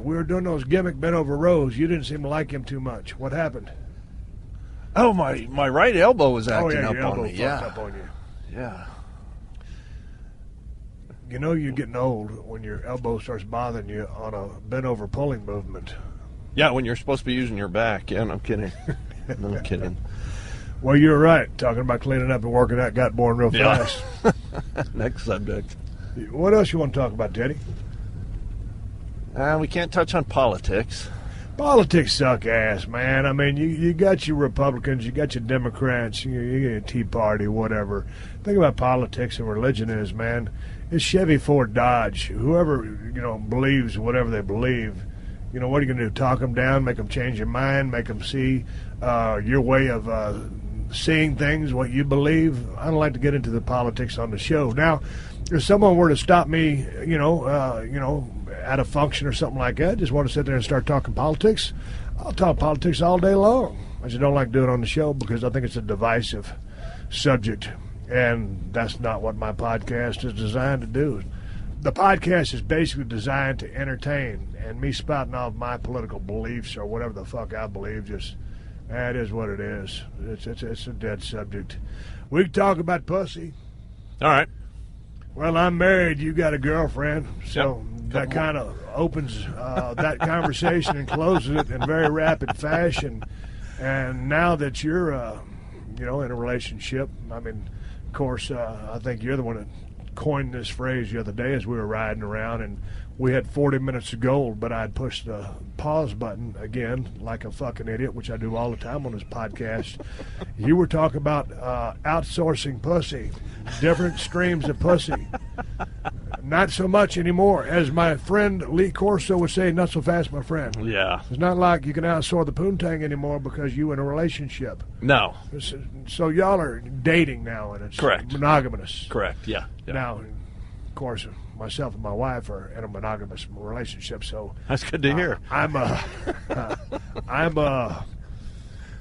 Speaker 4: we were doing those gimmick bent over rows. You didn't seem to like him too much. What happened?
Speaker 6: Oh, my right elbow was acting
Speaker 4: your
Speaker 6: up
Speaker 4: elbow
Speaker 6: on me.
Speaker 4: fucked up on you.
Speaker 6: Yeah.
Speaker 4: You know you're getting old when your elbow starts bothering you on a bent-over pulling movement.
Speaker 6: Yeah, when you're supposed to be using your back. Yeah, no kidding. No kidding.
Speaker 4: Well, you're right. Talking about cleaning up and working out got boring real fast.
Speaker 6: Next subject.
Speaker 4: What else you want to talk about, Teddy?
Speaker 6: We can't touch on politics.
Speaker 4: Politics suck ass, man. I mean, you got your Republicans, you got your Democrats, you got your Tea Party, whatever. The thing about politics and religion is, man, it's Chevy, Ford, Dodge. Whoever, believes whatever they believe, what are you going to do? Talk them down, make them change your mind, make them see your way of seeing things, what you believe? I don't like to get into the politics on the show. Now, if someone were to stop me, at a function or something like that, just want to sit there and start talking politics, I'll talk politics all day long. I just don't like doing it on the show because I think it's a divisive subject, and that's not what my podcast is designed to do. The podcast is basically designed to entertain, and me spouting off my political beliefs or whatever the fuck I believe, that is what it is. It's a dead subject. We can talk about pussy.
Speaker 6: All right.
Speaker 4: Well, I'm married. You got a girlfriend, so that kind of opens that conversation and closes it in very rapid fashion. And now that you're, in a relationship, I mean, of course, I think you're the one that coined this phrase the other day as we were riding around, and we had 40 minutes of gold, but I'd pushed the pause button again like a fucking idiot, which I do all the time on this podcast. You were talking about outsourcing pussy, different streams of pussy. Not so much anymore. As my friend Lee Corso would say, not so fast, my friend.
Speaker 6: Yeah.
Speaker 4: It's not like you can outsource the poontang anymore because you in a relationship.
Speaker 6: No.
Speaker 4: So y'all are dating now, and it's
Speaker 6: correct.
Speaker 4: Monogamous.
Speaker 6: Correct, yeah.
Speaker 4: Now, of course, myself and my wife are in a monogamous relationship, so
Speaker 6: that's good to hear.
Speaker 4: I'm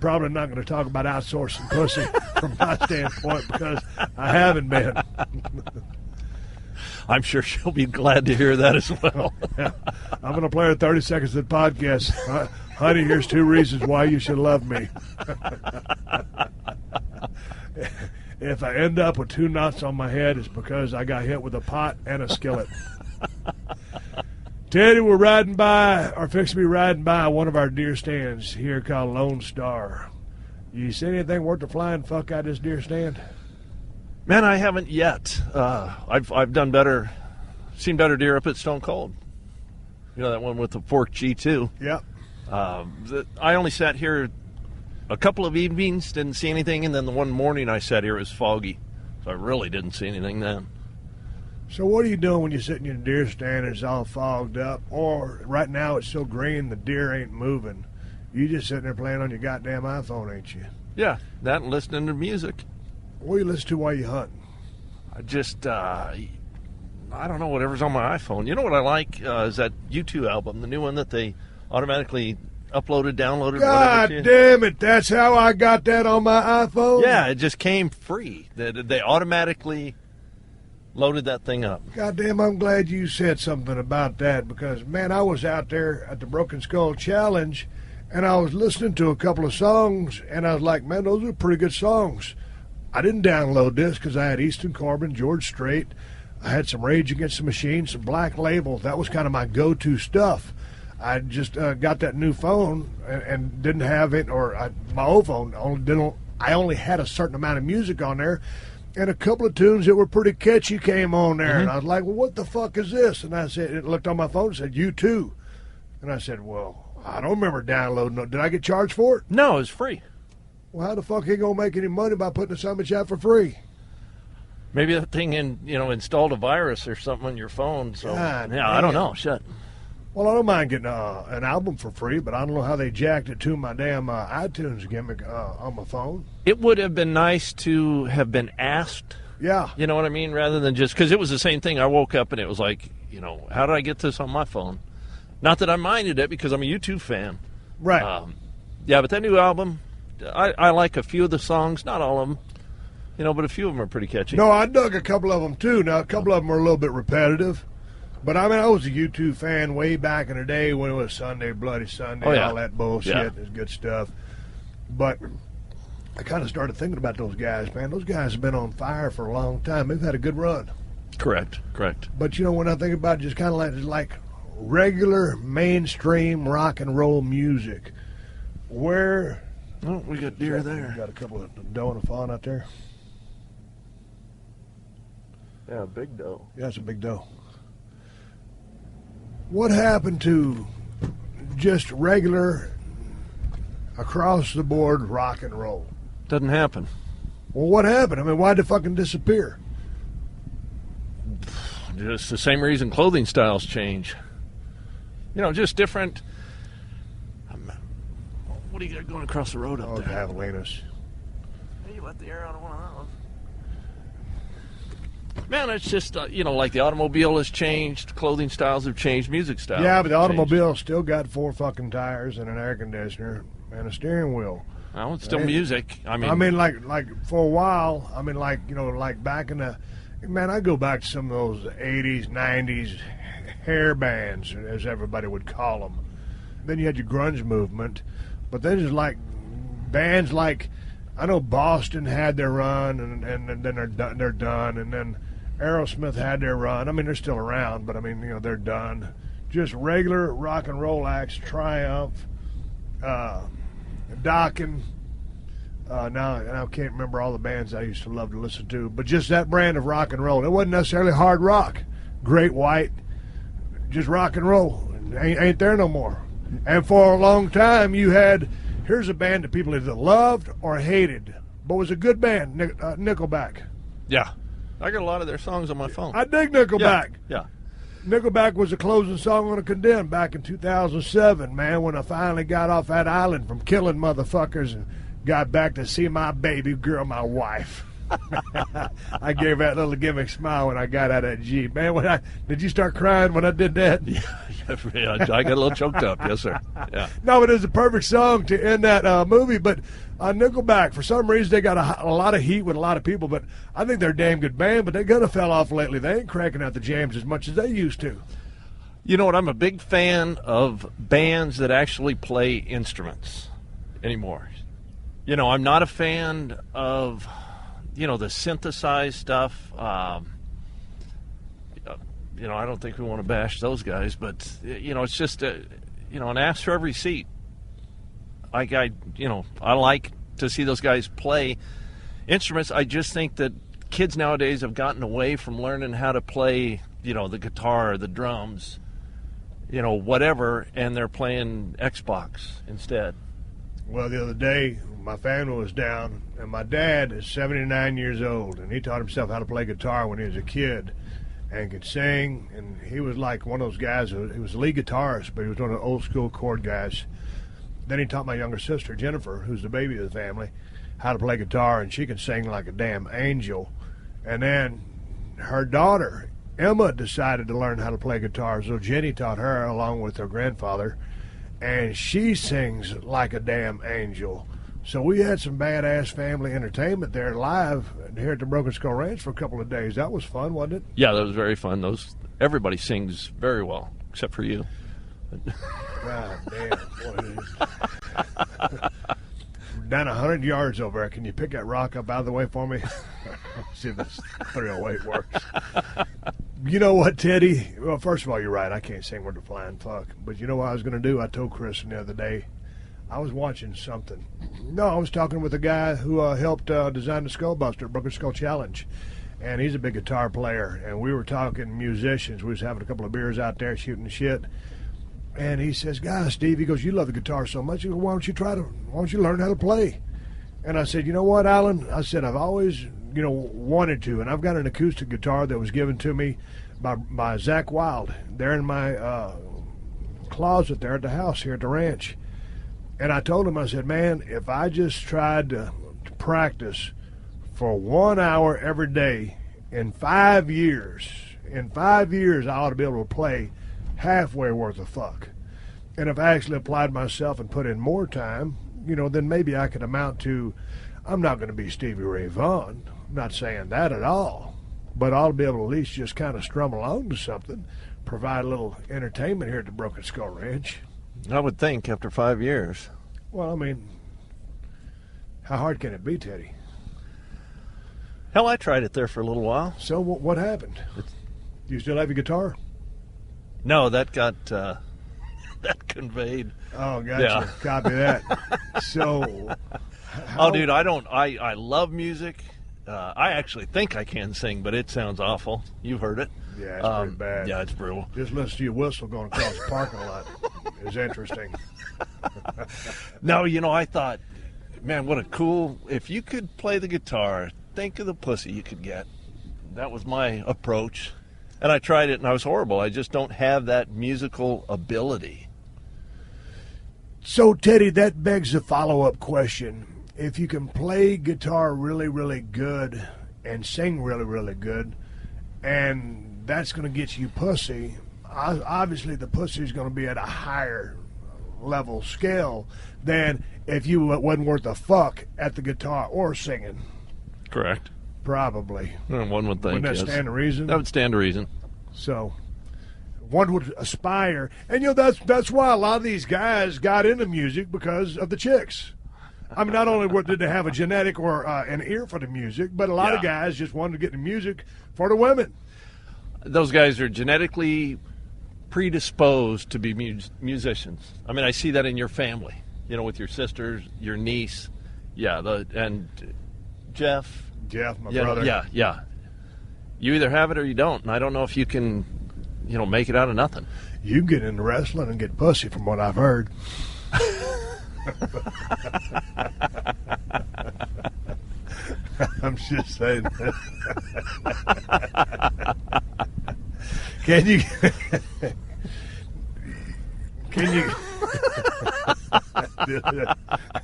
Speaker 4: probably not going to talk about outsourcing pussy from my standpoint because I haven't been.
Speaker 6: I'm sure she'll be glad to hear that as well.
Speaker 4: Yeah. I'm going to play her 30 seconds of the podcast. Honey, here's 2 reasons why you should love me. If I end up with 2 knots on my head, it's because I got hit with a pot and a skillet. Teddy, we're riding by, or fixing to be riding by one of our deer stands here called Lone Star. You see anything worth the flying fuck out of this deer stand?
Speaker 6: Man, I haven't yet. I've done better, seen better deer up at Stone Cold. That one with the fork G2.
Speaker 4: Yep.
Speaker 6: I only sat here a couple of evenings, didn't see anything, and then the one morning I sat here, it was foggy. So I really didn't see anything then.
Speaker 4: So what are you doing when you're sitting in a deer stand and it's all fogged up? Or right now it's so green the deer ain't moving. You just sitting there playing on your goddamn iPhone, ain't you?
Speaker 6: Yeah, that and listening to music.
Speaker 4: What do you listen to while you hunting?
Speaker 6: I just, I don't know, whatever's on my iPhone. You know what I like is that U2 album, the new one that they automatically uploaded, downloaded.
Speaker 4: God damn it, that's how I got that on my iPhone?
Speaker 6: Yeah, it just came free. They automatically loaded that thing up.
Speaker 4: God damn, I'm glad you said something about that because, man, I was out there at the Broken Skull Challenge and I was listening to a couple of songs and I was like, man, those are pretty good songs. I didn't download this because I had Easton Corbin, George Strait. I had some Rage Against the Machine, some Black Label. That was kind of my go-to stuff. I just got that new phone and didn't have it, or my old phone I only had a certain amount of music on there, and a couple of tunes that were pretty catchy came on there, and I was like, well, what the fuck is this? And I said, it looked on my phone and said, U2. And I said, well, I don't remember downloading it. Did I get charged for it?
Speaker 6: No, it was free.
Speaker 4: Well, how the fuck he gonna make any money by putting so much out for free?
Speaker 6: Maybe that thing installed a virus or something on your phone. So
Speaker 4: God,
Speaker 6: yeah, I don't know. Shit.
Speaker 4: Well, I don't mind getting an album for free, but I don't know how they jacked it to my damn iTunes gimmick on my phone.
Speaker 6: It would have been nice to have been asked.
Speaker 4: Yeah.
Speaker 6: You know what I mean? Rather than just, because it was the same thing. I woke up and it was like, how did I get this on my phone? Not that I minded it because I'm a U2 fan.
Speaker 4: Right.
Speaker 6: Yeah, but that new album, I like a few of the songs, not all of them, but a few of them are pretty catchy.
Speaker 4: No, I dug a couple of them too. Now, a couple of them are a little bit repetitive. But, I mean, I was a U2 fan way back in the day when it was Sunday, Bloody Sunday, all that bullshit. Yeah. It's good stuff. But I kind of started thinking about those guys, man. Those guys have been on fire for a long time. They've had a good run.
Speaker 6: Correct.
Speaker 4: But, when I think about it, just kind of like regular mainstream rock and roll music, where...
Speaker 6: Oh, we got deer there.
Speaker 4: We got a couple of doe and a fawn out there.
Speaker 6: Yeah, big doe.
Speaker 4: Yeah, it's a big doe. What happened to just regular, across-the-board rock and roll?
Speaker 6: Doesn't happen.
Speaker 4: Well, what happened? I mean, why'd it fucking disappear?
Speaker 6: Just the same reason clothing styles change. Just different. What do you got going across the road up there?
Speaker 4: Javelinas.
Speaker 6: Hey, you let the air out of one of those. Man, it's just, like the automobile has changed, clothing styles have changed, music styles.
Speaker 4: Yeah, but the automobile still got 4 fucking tires and an air conditioner and a steering wheel.
Speaker 6: Well, it's still music.
Speaker 4: I mean, like for a while, like back in the... Man, I go back to some of those 80s, 90s hair bands, as everybody would call them. Then you had your grunge movement. But then there's like bands like, I know Boston had their run, and then they're done. And then Aerosmith had their run. I mean, they're still around, but I mean, they're done. Just regular rock and roll acts, Triumph, Dokken. Now I can't remember all the bands I used to love to listen to, but just that brand of rock and roll. It wasn't necessarily hard rock. Great White, just rock and roll. Ain't there no more. And for a long time, you had, here's a band that people either loved or hated, but was a good band, Nickelback.
Speaker 6: Yeah. I got a lot of their songs on my phone.
Speaker 4: I dig Nickelback.
Speaker 6: Yeah.
Speaker 4: Nickelback was the closing song on a Condemned back in 2007, man, when I finally got off that island from killing motherfuckers and got back to see my baby girl, my wife. I gave that little gimmick smile when I got out of that Jeep. Man, did you start crying when I did that?
Speaker 6: Yeah, I got a little choked up. Yes, sir. Yeah.
Speaker 4: No, it is a perfect song to end that movie. But Nickelback, for some reason, they got a lot of heat with a lot of people. But I think they're a damn good band, but they kind of fell off lately. They ain't cranking out the jams as much as they used to.
Speaker 6: You know what? I'm a big fan of bands that actually play instruments anymore. I'm not a fan of... the synthesized stuff, I don't think we want to bash those guys, but, it's just, an ass for every seat. I like to see those guys play instruments. I just think that kids nowadays have gotten away from learning how to play, the guitar, the drums, whatever, and they're playing Xbox instead.
Speaker 4: Well, the other day, my family was down, and my dad is 79 years old, and he taught himself how to play guitar when he was a kid and could sing, and he was like one of those guys, he was a lead guitarist, but he was one of the old-school chord guys. Then he taught my younger sister, Jennifer, who's the baby of the family, how to play guitar, and she can sing like a damn angel. And then her daughter, Emma, decided to learn how to play guitar, so Jenny taught her along with her grandfather, and she sings like a damn angel. So we had some badass family entertainment there live here at the Broken Skull Ranch for a couple of days. That was fun, wasn't it?
Speaker 6: Yeah, that was very fun. Everybody sings very well, except for you.
Speaker 4: God damn. Boy, down 100 yards over there. Can you pick that rock up out of the way for me? See if this 308 works. You know what, Teddy? Well, first of all, you're right. I can't sing worth a flying fuck. But you know what I was going to do? I told Kristen the other day. I was watching something. No, I was talking with a guy who helped design the Skullbuster, Broken Skull Challenge. And he's a big guitar player. And we were talking musicians. We was having a couple of beers out there shooting the shit. And he says, "Guys, Steve," he goes, "you love the guitar so much. He goes, why don't you learn how to play?" And I said, "You know what, Alan?" I said, "I've always, wanted to. And I've got an acoustic guitar that was given to me by Zach Wilde. They're in my closet there at the house here at the ranch." And I told him, I said, "Man, if I just tried to practice for 1 hour every day in 5 years, I ought to be able to play halfway worth of fuck. And if I actually applied myself and put in more time, then maybe I could amount to, I'm not going to be Stevie Ray Vaughan. I'm not saying that at all. But I'll be able to at least just kind of strum along to something, provide a little entertainment here at the Broken Skull Ranch."
Speaker 6: I would think after 5 years.
Speaker 4: Well, I mean, how hard can it be, Teddy?
Speaker 6: Hell, I tried it there for a little while.
Speaker 4: So what happened? Do you still have your guitar?
Speaker 6: No, that got that conveyed.
Speaker 4: Oh, gotcha.
Speaker 6: Yeah.
Speaker 4: Copy that. So,
Speaker 6: Dude, I love music. I actually think I can sing, but it sounds awful. You've heard it.
Speaker 4: Yeah, it's pretty bad.
Speaker 6: Yeah, it's brutal.
Speaker 4: Just listen to your whistle going across the parking lot. It's interesting.
Speaker 6: No, I thought, man, what a cool, if you could play the guitar, think of the pussy you could get. That was my approach. And I tried it, and I was horrible. I just don't have that musical ability.
Speaker 4: So, Teddy, that begs a follow-up question. If you can play guitar really, really good and sing really, really good, and that's going to get you pussy, obviously the pussy is going to be at a higher level scale than if you wasn't worth a fuck at the guitar or singing.
Speaker 6: Correct.
Speaker 4: Probably.
Speaker 6: One would think.
Speaker 4: Wouldn't that stand to reason?
Speaker 6: That would stand to reason.
Speaker 4: So, one would aspire, and that's why a lot of these guys got into music, because of the chicks. I mean, not only did they have a genetic or an ear for the music, but a lot of guys just wanted to get the music for the women.
Speaker 6: Those guys are genetically predisposed to be musicians. I mean, I see that in your family. With your sisters, your niece, and Jeff.
Speaker 4: Jeff, my brother.
Speaker 6: Yeah. You either have it or you don't, and I don't know if you can, make it out of nothing.
Speaker 4: You can get into wrestling and get pussy, from what I've heard. I'm just saying. Can you?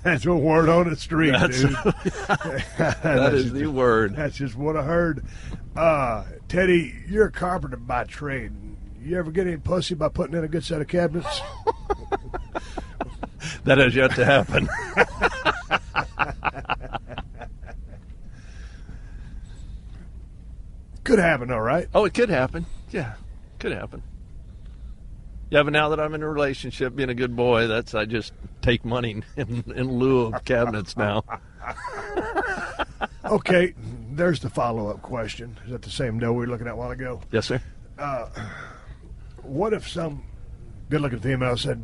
Speaker 4: That's a word on the street, dude.
Speaker 6: That is the word.
Speaker 4: That's just what I heard. Teddy, you're a carpenter by trade. You ever get any pussy by putting in a good set of cabinets?
Speaker 6: That has yet to happen.
Speaker 4: Could happen, though, right?
Speaker 6: Oh, it could happen. Yeah, could happen. Yeah, but now that I'm in a relationship, being a good boy, I just take money in lieu of cabinets now.
Speaker 4: Okay, there's the follow-up question. Is that the same doe we were looking at a while ago?
Speaker 6: Yes, sir.
Speaker 4: What if some good-looking female said,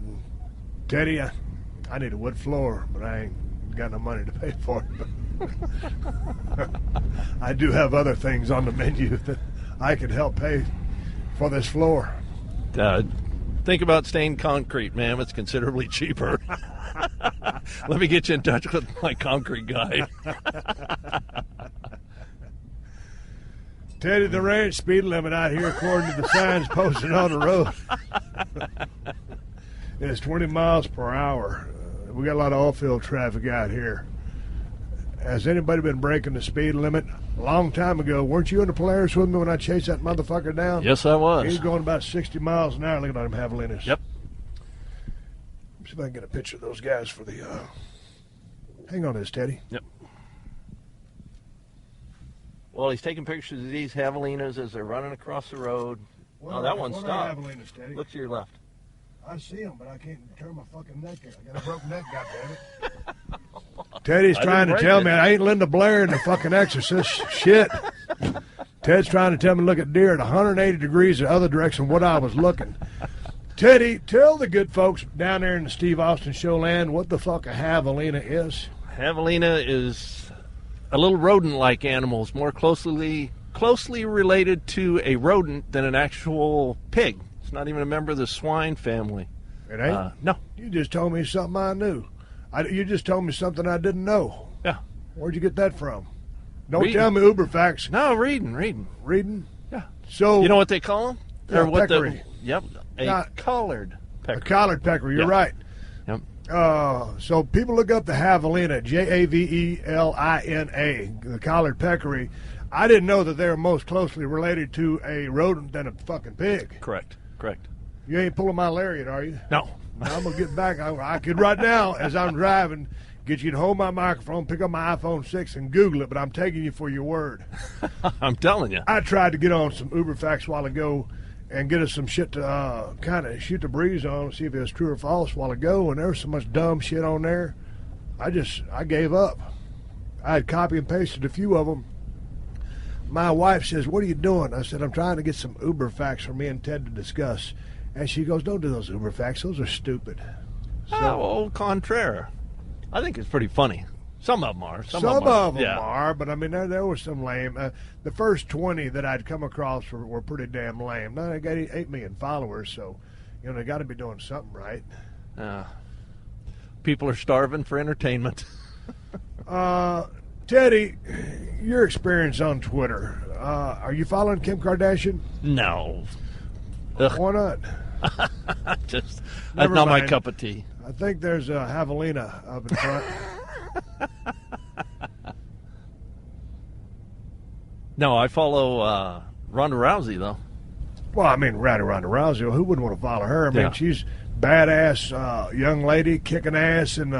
Speaker 4: Teddy, I need a wood floor, but I ain't got no money to pay for it. I do have other things on the menu that I could help pay for this floor.
Speaker 6: Think about stained concrete, ma'am. It's considerably cheaper. Let me get you in touch with my concrete guy.
Speaker 4: Teddy, the ranch speed limit out here, according to the signs posted on the road, is 20 miles per hour. We got a lot of off-field traffic out here. Has anybody been breaking the speed limit? A long time ago, weren't you in the Polaris with me when I chased that motherfucker down?
Speaker 6: Yes, I was.
Speaker 4: He's going about 60 miles an hour. Look at them javelinas.
Speaker 6: Yep.
Speaker 4: See if I can get a picture of those guys for the... Hang on this, Teddy.
Speaker 6: Yep. Well, he's taking pictures of these javelinas as they're running across the road. That one stopped.
Speaker 4: Javelinas, Teddy?
Speaker 6: Look to your left.
Speaker 4: I see them, but I can't turn my fucking neck here. I got a broken neck, goddammit. Teddy's trying to tell me I ain't Linda Blair in the fucking Exorcist. Shit. Ted's trying to tell me to look at deer at 180 degrees the other direction what I was looking. Teddy, tell the good folks down there in the Steve Austin show land what the fuck a javelina is.
Speaker 6: Javelina is a little rodent-like animal. It's more closely related to a rodent than an actual pig. It's not even a member of the swine family.
Speaker 4: It ain't?
Speaker 6: No.
Speaker 4: You just told me something I knew. You just told me something I didn't know.
Speaker 6: Yeah.
Speaker 4: Where'd you get that from? Don't
Speaker 6: Reading.
Speaker 4: tell me Uber facts.
Speaker 6: No, reading.
Speaker 4: Reading?
Speaker 6: Yeah.
Speaker 4: So
Speaker 6: you know what they call them?
Speaker 4: Yeah,
Speaker 6: Or what
Speaker 4: peccary.
Speaker 6: A collared peccary.
Speaker 4: A collared peccary, you're right.
Speaker 6: Yep.
Speaker 4: So people look up the javelina, Javelina, the collared peccary. I didn't know that they were most closely related to a rodent than a fucking pig.
Speaker 6: Correct.
Speaker 4: You ain't pulling my lariat, are you?
Speaker 6: No.
Speaker 4: I'm going to get back. I could right now, as I'm driving, get you to hold my microphone, pick up my iPhone 6, and Google it, but I'm taking you for your word.
Speaker 6: I'm telling you.
Speaker 4: I tried to get on some Uber facts a while ago and get us some shit to kind of shoot the breeze on, see if it was true or false a while ago, and there was so much dumb shit on there. I gave up. I had copy and pasted a few of them, my wife says, "What are you doing?" I said, "I'm trying to get some Uber facts for me and Ted to discuss." And she goes, "Don't do those Uber facts. Those are stupid." So,
Speaker 6: au contraire. I think it's pretty funny. Some of them are. Some of them
Speaker 4: are, but I mean, there was some lame. The first 20 that I'd come across were pretty damn lame. Now they got 8 million followers, so they got to be doing something right.
Speaker 6: People are starving for entertainment.
Speaker 4: Teddy, your experience on Twitter. Are you following Kim Kardashian?
Speaker 6: No.
Speaker 4: Why not?
Speaker 6: That's not my cup of tea.
Speaker 4: I think there's a javelina up in front.
Speaker 6: No, I follow Ronda Rousey, though.
Speaker 4: Well, I mean, Ronda Rousey, who wouldn't want to follow her? I mean, she's badass young lady kicking ass in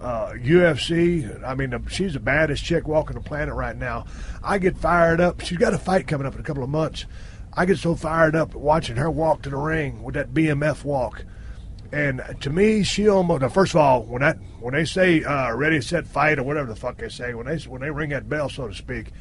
Speaker 4: UFC. I mean, she's the baddest chick walking the planet right now. I get fired up. She's got a fight coming up in a couple of months. I get so fired up watching her walk to the ring with that BMF walk. And to me, she almost. Now, first of all, when they say ready, set, fight, or whatever the fuck they say, when they ring that bell, so to speak,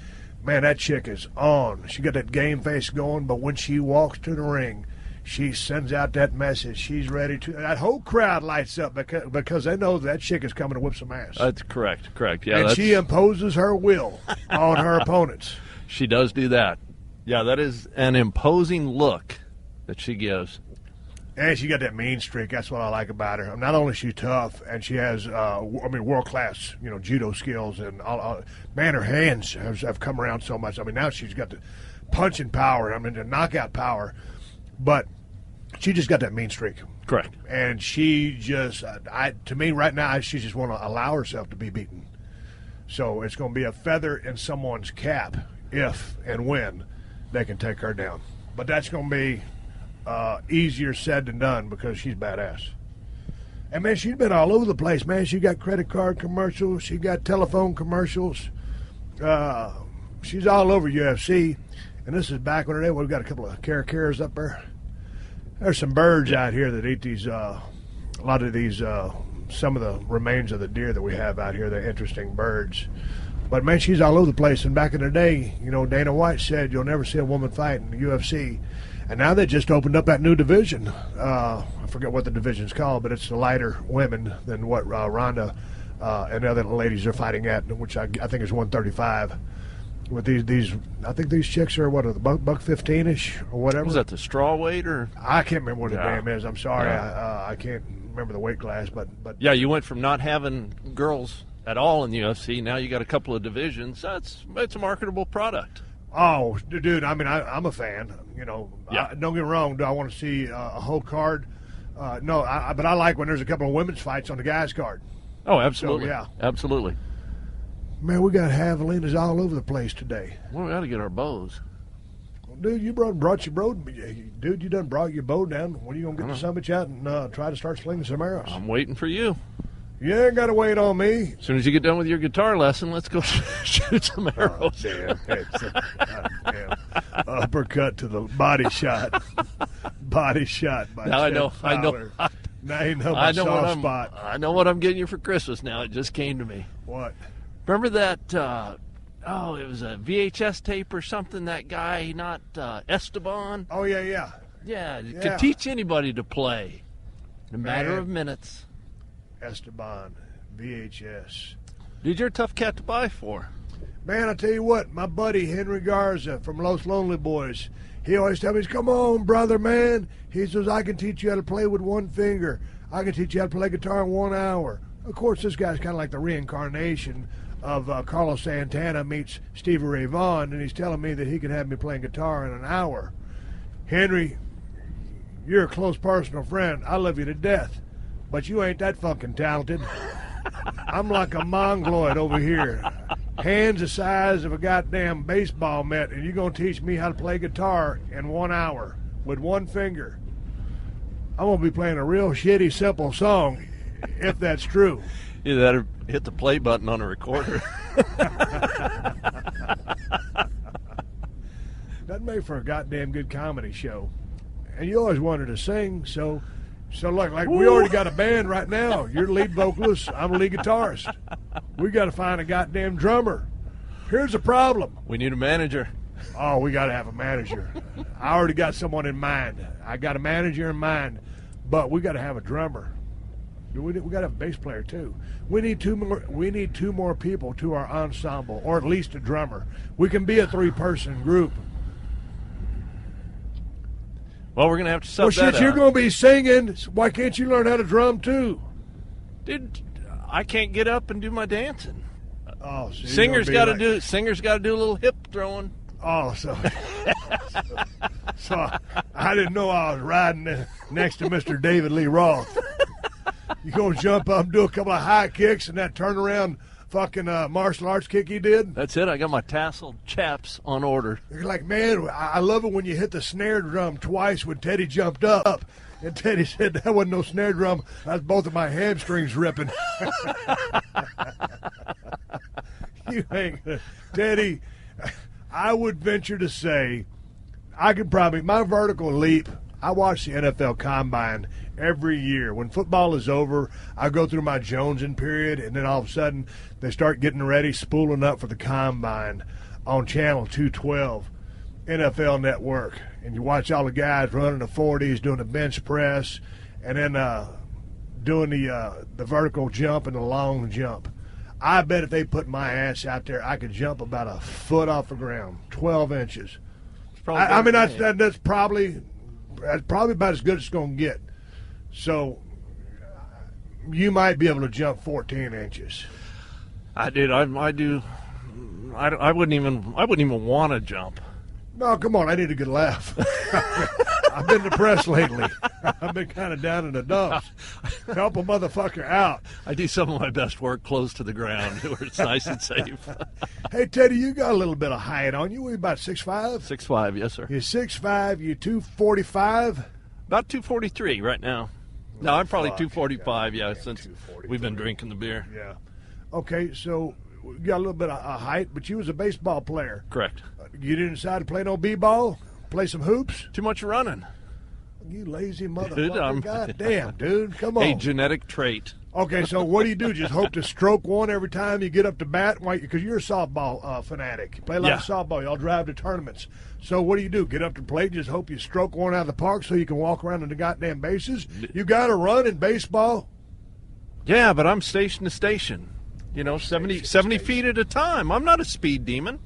Speaker 4: man, that chick is on. She got that game face going, but when she walks to the ring, she sends out that message. She's ready to. That whole crowd lights up because they know that chick is coming to whip some ass.
Speaker 6: That's correct. Yeah,
Speaker 4: and she imposes her will on her opponents.
Speaker 6: She does do that. Yeah, that is an imposing look that she gives.
Speaker 4: And she got that mean streak. That's what I like about her. Not only is she tough, and she has, world class, judo skills, and man, her hands have come around so much. I mean, now she's got the punching power. I mean, the knockout power, but she just got that mean streak.
Speaker 6: Correct.
Speaker 4: And she just, to me, right now, she just want to allow herself to be beaten. So it's going to be a feather in someone's cap if and when they can take her down. But that's going to be easier said than done because she's badass. And, man, she's been all over the place, man. She got credit card commercials. She got telephone commercials. She's all over UFC. And this is back when we've got a couple of caracaras up there. There's some birds out here that eat these, a lot of these, some of the remains of the deer that we have out here. They're interesting birds. But, man, she's all over the place. And back in the day, Dana White said you'll never see a woman fight in the UFC. And now they just opened up that new division. I forget what the division's called, but it's the lighter women than what Ronda and the other ladies are fighting at, which I think is 135. With these, I think these chicks are buck 15-ish or whatever.
Speaker 6: Was that the straw weight or?
Speaker 4: I can't remember what the damn is. I'm sorry, I can't remember the weight class, but
Speaker 6: yeah, you went from not having girls at all in the UFC. Now you got a couple of divisions. It's a marketable product.
Speaker 4: Oh, dude, I mean, I'm a fan. Don't get me wrong. Do I want to see a whole card? No, but I like when there's a couple of women's fights on the guys' card.
Speaker 6: Oh, absolutely.
Speaker 4: So, yeah.
Speaker 6: Absolutely.
Speaker 4: Man, we got javelinas all over the place today.
Speaker 6: Well, we got to get our bows.
Speaker 4: Well, dude, you brought your bow. Dude, you done brought your bow down. When are you going to get the summit out and try to start slinging some arrows?
Speaker 6: I'm waiting for you.
Speaker 4: You ain't got to wait on me.
Speaker 6: As soon as you get done with your guitar lesson, let's go shoot some arrows.
Speaker 4: Oh, damn. Uppercut to the body shot. Body shot by
Speaker 6: now
Speaker 4: Chet
Speaker 6: I know.
Speaker 4: Fowler. Now you know my soft spot.
Speaker 6: I know what I'm getting you for Christmas now. It just came to me.
Speaker 4: What?
Speaker 6: Remember that, it was a VHS tape or something, that guy, not Esteban?
Speaker 4: Oh, yeah.
Speaker 6: Yeah, it could teach anybody to play in a matter of minutes.
Speaker 4: Esteban, VHS.
Speaker 6: Dude, you're a tough cat to buy for.
Speaker 4: Man, I tell you what, my buddy Henry Garza from Los Lonely Boys, he always tells me, come on, brother, man. He says, I can teach you how to play with one finger. I can teach you how to play guitar in 1 hour. Of course, this guy's kind of like the reincarnation of Carlos Santana meets Stevie Ray Vaughan, and he's telling me that he can have me playing guitar in an hour. Henry, you're a close personal friend. I love you to death. But you ain't that fucking talented. I'm like a mongoloid over here. Hands the size of a goddamn baseball mitt, and you're going to teach me how to play guitar in 1 hour with one finger. I'm going to be playing a real shitty, simple song, if that's true.
Speaker 6: Either that or hit the play button on a recorder.
Speaker 4: Doesn't make for a goddamn good comedy show. And you always wanted to sing, so look, like we already got a band right now. You're the lead vocalist. I'm the lead guitarist. We got to find a goddamn drummer. Here's the problem.
Speaker 6: We need a manager.
Speaker 4: Oh, we got to have a manager. I already got someone in mind. I got a manager in mind, but we got to have a drummer. We got to have a bass player too. We need two more people to our ensemble, or at least a drummer. We can be a 3-person group.
Speaker 6: Well, we're gonna have to sub
Speaker 4: Well,
Speaker 6: that
Speaker 4: shit, you're
Speaker 6: out.
Speaker 4: gonna be singing. Why can't you learn how to drum too?
Speaker 6: Dude, I can't get up and do my dancing.
Speaker 4: Oh, so
Speaker 6: Singers got to do a little hip throwing.
Speaker 4: Oh, so I didn't know I was riding next to Mr. David Lee Roth. You gonna jump up and do a couple of high kicks and that turnaround fucking martial arts kick he did?
Speaker 6: That's it. I got my tasseled chaps on order.
Speaker 4: You're like, man, I love it when you hit the snare drum twice when Teddy jumped up. And Teddy said that wasn't no snare drum. That's both of my hamstrings ripping. You ain't, Teddy, I would venture to say I could probably, my vertical leap, I watch the NFL Combine every year. When football is over, I go through my jonesing period, and then all of a sudden they start getting ready, spooling up for the Combine on Channel 212, NFL Network. And you watch all the guys running the 40s, doing the bench press, and then doing the vertical jump and the long jump. I bet if they put my ass out there, I could jump about a foot off the ground, 12 inches. I mean, that's probably about as good as it's going to get. So you might be able to jump 14 inches.
Speaker 6: I do. I wouldn't even want to jump.
Speaker 4: No, come on. I need a good laugh. I've been depressed lately. I've been kind of down in the dumps. Help a motherfucker out.
Speaker 6: I do some of my best work close to the ground where it's nice and safe.
Speaker 4: Hey, Teddy, you got a little bit of height on you. What are you, about 6'5"?
Speaker 6: 6'5", yes, sir.
Speaker 4: You're 6'5", you're 245?
Speaker 6: About 243 right now. No, I'm probably 245, yeah, since we've been drinking the beer.
Speaker 4: Yeah. Okay, so you got a little bit of height, but you was a baseball player.
Speaker 6: Correct.
Speaker 4: You didn't decide to play no b-ball? Play some hoops?
Speaker 6: Too much running.
Speaker 4: You lazy motherfucker.
Speaker 6: Dude,
Speaker 4: God damn, dude. Come on.
Speaker 6: A genetic trait.
Speaker 4: Okay, so what do? Just hope to stroke one every time you get up to bat? Because you're a softball fanatic. You play a lot of softball. Y'all drive to tournaments. So what do? Get up to plate, just hope you stroke one out of the park so you can walk around in the goddamn bases? You got to run in baseball?
Speaker 6: Yeah, but I'm station to station. 70 feet at a time. I'm not a speed demon.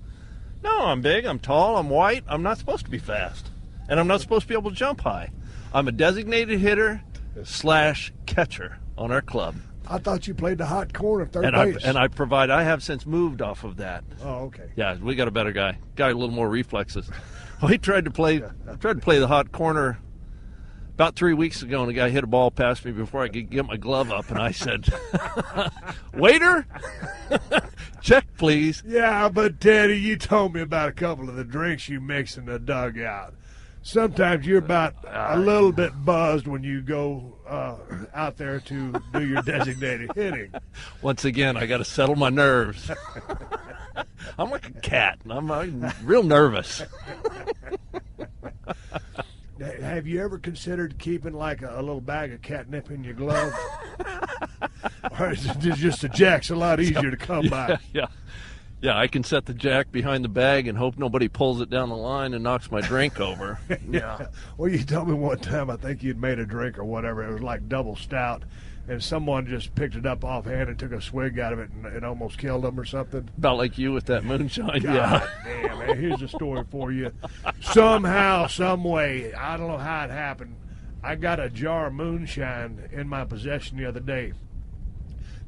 Speaker 6: No, I'm big, I'm tall, I'm white. I'm not supposed to be fast. And I'm not supposed to be able to jump high. I'm a designated hitter / catcher on our club.
Speaker 4: I thought you played the hot corner, third base.
Speaker 6: I have since moved off of that.
Speaker 4: Oh, okay.
Speaker 6: Yeah, we got a better guy. Got a little more reflexes. Well, he tried to play the hot corner about 3 weeks ago, and a guy hit a ball past me before I could get my glove up, and I said, "Waiter, check, please."
Speaker 4: Yeah, but Teddy, you told me about a couple of the drinks you mix in the dugout. Sometimes you're about a little bit buzzed when you go out there to do your designated hitting.
Speaker 6: Once again, I got to settle my nerves. I'm like a cat. I'm real nervous.
Speaker 4: Have you ever considered keeping like a little bag of catnip in your glove? Or is it just a jack's a lot easier to come by?
Speaker 6: Yeah, I can set the jack behind the bag and hope nobody pulls it down the line and knocks my drink over.
Speaker 4: Yeah. Well, you told me one time, I think you'd made a drink or whatever. It was like double stout, and someone just picked it up offhand and took a swig out of it, and it almost killed them or something.
Speaker 6: About like you with that moonshine.
Speaker 4: God damn, man. Here's a story for you. Somehow, some way, I don't know how it happened, I got a jar of moonshine in my possession the other day.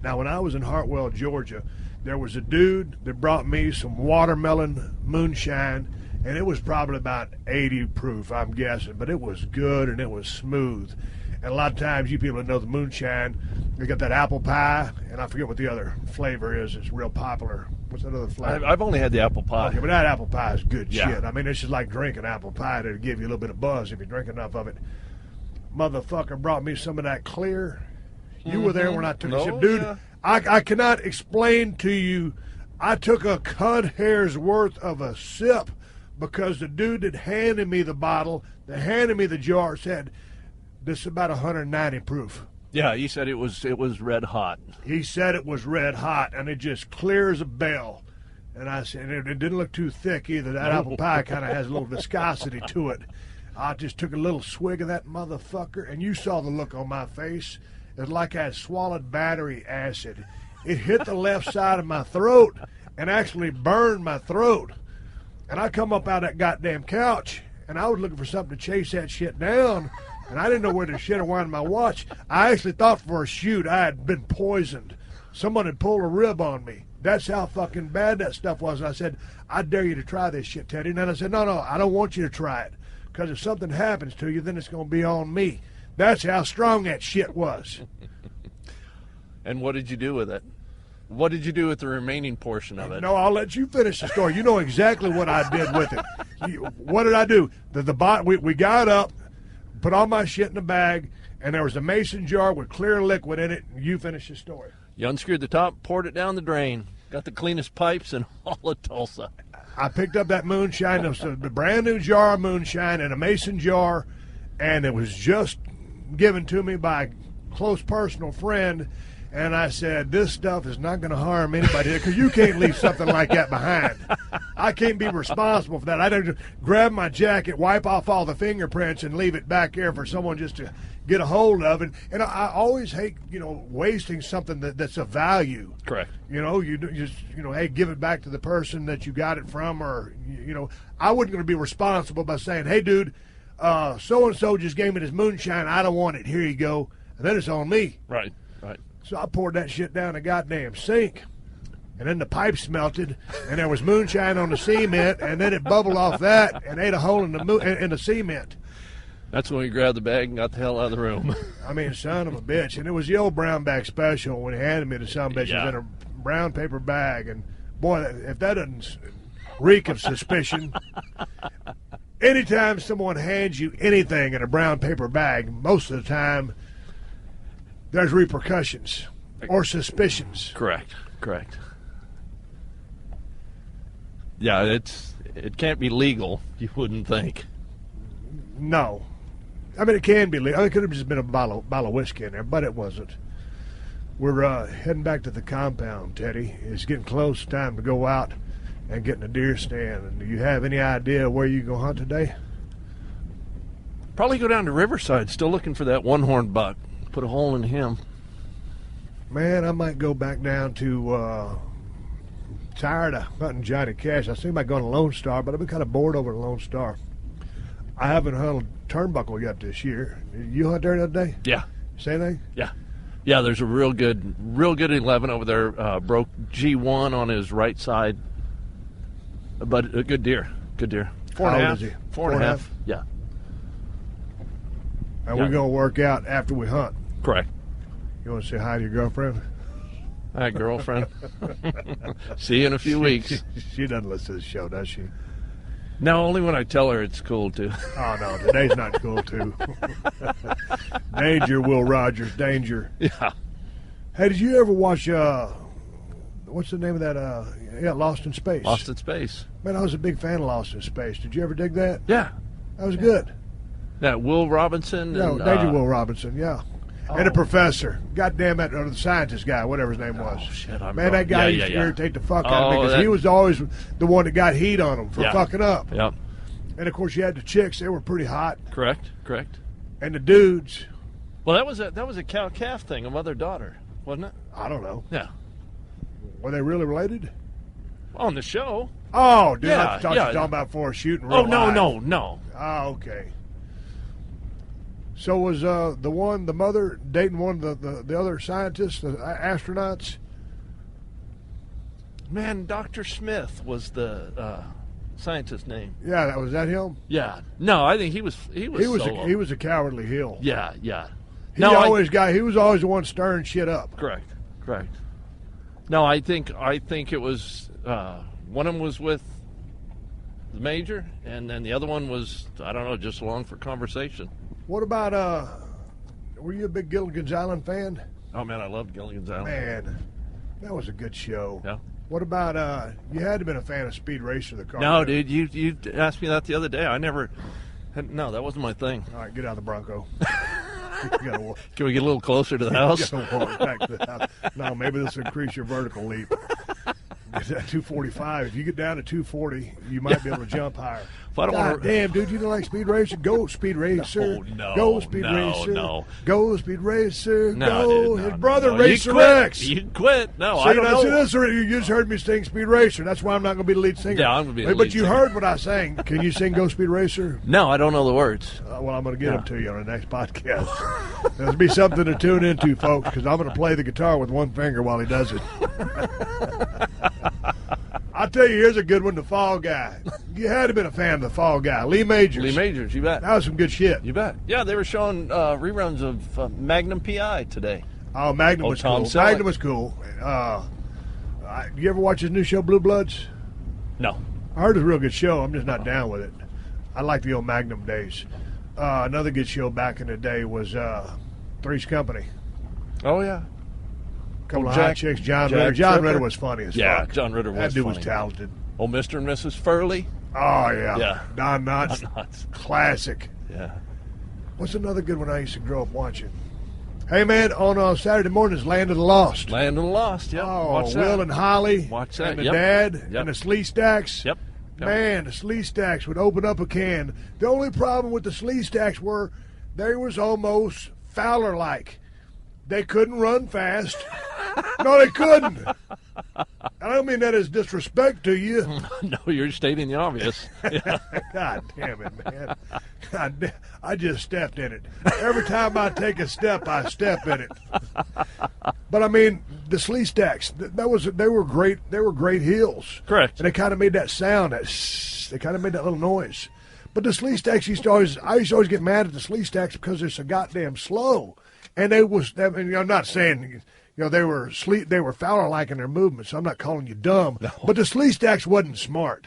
Speaker 4: Now, when I was in Hartwell, Georgia, there was a dude that brought me some watermelon moonshine, and it was probably about 80 proof, I'm guessing, but it was good and it was smooth. And a lot of times, you people that know the moonshine, they got that apple pie, and I forget what the other flavor is. It's real popular. What's that other flavor?
Speaker 6: I've only had the apple pie.
Speaker 4: Okay, but that apple pie is good
Speaker 6: Yeah.
Speaker 4: shit. I mean, it's just like drinking apple pie. It'll give you a little bit of buzz if you drink enough of it. Motherfucker brought me some of that clear. You were there when I took a sip. Dude,
Speaker 6: yeah.
Speaker 4: I cannot explain to you. I took a cud hair's worth of a sip because the dude that handed me the bottle, that handed me the jar, said, "This is about 190 proof."
Speaker 6: Yeah, he said it was red hot.
Speaker 4: He said it was red hot, and it just clear as a bell. And I said, it didn't look too thick either. That apple pie kind of has a little viscosity to it. I just took a little swig of that motherfucker, and you saw the look on my face. It was like I had swallowed battery acid. It hit the left side of my throat and actually burned my throat. And I come up out of that goddamn couch, and I was looking for something to chase that shit down, and I didn't know where the shit had wound my watch. I actually thought for a shoot I had been poisoned. Someone had pulled a rib on me. That's how fucking bad that stuff was. And I said, I dare you to try this shit, Teddy. And then I said, no, I don't want you to try it. Because if something happens to you, then it's going to be on me. That's how strong that shit was.
Speaker 6: And what did you do with it? What did you do with the remaining portion of it?
Speaker 4: No, I'll let you finish the story. You know exactly what I did with it. What did I do? We got up, put all my shit in a bag, and there was a mason jar with clear liquid in it, and you finish the story.
Speaker 6: You unscrewed the top, poured it down the drain, got the cleanest pipes in all of Tulsa.
Speaker 4: I picked up that moonshine. It was a brand new jar of moonshine in a mason jar, and it was just given to me by a close personal friend. And I said, this stuff is not going to harm anybody because you can't leave something like that behind. I can't be responsible for that. I don't just grab my jacket, wipe off all the fingerprints, and leave it back there for someone just to get a hold of it. And I always hate, wasting something that's of value.
Speaker 6: Correct.
Speaker 4: You just, hey, give it back to the person that you got it from, or, I wasn't going to be responsible by saying, hey, dude, so-and-so just gave me this moonshine. I don't want it. Here you go. And then it's on me.
Speaker 6: Right.
Speaker 4: So I poured that shit down the goddamn sink, and then the pipes melted, and there was moonshine on the cement, and then it bubbled off that and ate a hole in the cement.
Speaker 6: That's when we grabbed the bag and got the hell out of the room.
Speaker 4: I mean, son of a bitch. And it was the old brown bag special when he handed me the son of a bitch. It was in a brown paper bag. And, boy, if that doesn't reek of suspicion, anytime someone hands you anything in a brown paper bag, most of the time there's repercussions or suspicions.
Speaker 6: Correct. Yeah, it can't be legal, you wouldn't think.
Speaker 4: No. I mean, it can be legal. It could have just been a bottle of whiskey in there, but it wasn't. We're heading back to the compound, Teddy. It's getting close. Time to go out and get in a deer stand. And do you have any idea where you go hunt today?
Speaker 6: Probably go down to Riverside, still looking for that one-horned buck. Put a hole in him.
Speaker 4: Man, I might go back down to tired of hunting Johnny Cash. I was thinking about going to Lone Star, but I've been kind of bored over at Lone Star. I haven't hunted Turnbuckle yet this year. You hunt there the other day?
Speaker 6: Yeah.
Speaker 4: Say anything?
Speaker 6: Yeah. There's a real good 11 over there. Broke G1 on his right side, but a good deer. 4.5.
Speaker 4: How old is he?
Speaker 6: 4.5. Yeah.
Speaker 4: And we're gonna work out after we hunt.
Speaker 6: Correct.
Speaker 4: You want to say hi to your girlfriend?
Speaker 6: Hi, girlfriend. See you in a few weeks.
Speaker 4: She doesn't listen to the show, does she?
Speaker 6: No, only when I tell her it's cool, too.
Speaker 4: Oh, no, today's not cool, too. Danger, Will Rogers, danger.
Speaker 6: Yeah.
Speaker 4: Hey, did you ever watch, what's the name of that, Lost in Space?
Speaker 6: Lost in Space.
Speaker 4: Man, I was a big fan of Lost in Space. Did you ever dig that?
Speaker 6: Yeah.
Speaker 4: That was good.
Speaker 6: That Will Robinson?
Speaker 4: No, Danger Will Robinson, yeah. Oh. And the professor. Goddamn it, or the scientist guy, whatever his name was.
Speaker 6: Oh, shit,
Speaker 4: that guy used to irritate the fuck out of me because he was always the one that got heat on him for fucking up.
Speaker 6: Yep.
Speaker 4: And, of course, you had the chicks. They were pretty hot.
Speaker 6: Correct.
Speaker 4: And the dudes.
Speaker 6: Well, that was a cow-calf thing, a mother-daughter, wasn't it?
Speaker 4: I don't know.
Speaker 6: Yeah.
Speaker 4: Were they really related?
Speaker 6: On the show.
Speaker 4: Oh, dude, I thought you were talking about for a shooting real live.
Speaker 6: No.
Speaker 4: Oh, okay. So was the mother dating one of the other scientists, the astronauts?
Speaker 6: Man, Dr. Smith was the scientist's name.
Speaker 4: Yeah, was that him?
Speaker 6: Yeah. No, I think he was solo.
Speaker 4: He was a cowardly heel.
Speaker 6: Yeah.
Speaker 4: He was always the one stirring shit up.
Speaker 6: Correct. No, I think it was one of them was with the major, and then the other one was, I don't know, just along for conversation.
Speaker 4: What about were you a big Gilligan's Island fan?
Speaker 6: Oh man, I loved Gilligan's Island.
Speaker 4: Man, that was a good show.
Speaker 6: Yeah.
Speaker 4: What about you had to have been a fan of Speed Racer, the car?
Speaker 6: No, dude, you asked me that the other day. I never. No, that wasn't my thing.
Speaker 4: All right, get out of the Bronco.
Speaker 6: Can we get a little closer to the house?
Speaker 4: Walk back to the house. No, maybe this will increase your vertical leap. At 245. If you get down to 240, you might be able to jump higher.
Speaker 6: God
Speaker 4: damn, dude, you don't like Speed Racer? Go Speed Racer. Go Speed Racer. Go Speed Racer. Go. His brother, Racer X.
Speaker 6: You quit. No,
Speaker 4: I
Speaker 6: don't know.
Speaker 4: You just heard me sing Speed Racer. That's why I'm not going to be the lead singer.
Speaker 6: Yeah, I'm going to be the lead
Speaker 4: But you
Speaker 6: singer.
Speaker 4: heard what I sang. Can you sing Go Speed Racer?
Speaker 6: No, I don't know the words.
Speaker 4: Well, I'm going to get them to you on the next podcast. There'll be something to tune into, folks, because I'm going to play the guitar with one finger while he does it. I'll tell you, here's a good one, The Fall Guy. You had to have been a fan of The Fall Guy. Lee Majors.
Speaker 6: Lee Majors, you bet.
Speaker 4: That was some good shit.
Speaker 6: You bet. Yeah, they were showing reruns of Magnum P.I. today.
Speaker 4: Oh, Magnum was
Speaker 6: Tom
Speaker 4: cool.
Speaker 6: Selleck.
Speaker 4: Magnum was cool. You ever watch his new show, Blue Bloods?
Speaker 6: No.
Speaker 4: I heard it's a real good show. I'm just not down with it. I like the old Magnum days. Another good show back in the day was Three's Company.
Speaker 6: Oh, yeah.
Speaker 4: Couple of hot chicks. John Ritter. John Ritter was funny as fuck.
Speaker 6: Yeah, John Ritter was funny.
Speaker 4: That dude was talented.
Speaker 6: Oh, Mr. and Mrs. Furley.
Speaker 4: Oh, yeah.
Speaker 6: Yeah.
Speaker 4: Don Knotts. Classic.
Speaker 6: Yeah.
Speaker 4: What's another good one I used to grow up watching? Hey, man, on Saturday mornings, Land of the Lost.
Speaker 6: Land of the Lost, yeah.
Speaker 4: Oh,
Speaker 6: Watch that.
Speaker 4: Will and Holly.
Speaker 6: Watch that.
Speaker 4: And the
Speaker 6: Yep.
Speaker 4: dad
Speaker 6: Yep.
Speaker 4: and the Slee Stacks.
Speaker 6: Yep.
Speaker 4: Man, the Slee Stacks would open up a can. The only problem with the Slee Stacks were they was almost Fowler-like. They couldn't run fast. No, they couldn't. I don't mean that as disrespect to you.
Speaker 6: No, you're stating the obvious. Yeah.
Speaker 4: God damn it, man. I just stepped in it. Every time I take a step, I step in it. But I mean, the Slee Stacks, they were great. They were great heels.
Speaker 6: Correct.
Speaker 4: And they kind of made that sound. They kind of made that little noise. But the Slee Stacks I used to always get mad at the Slee Stacks because they're so goddamn slow. And I'm not saying, they were Fowler-like in their movements, so I'm not calling you dumb. No. But the Slee Stacks wasn't smart.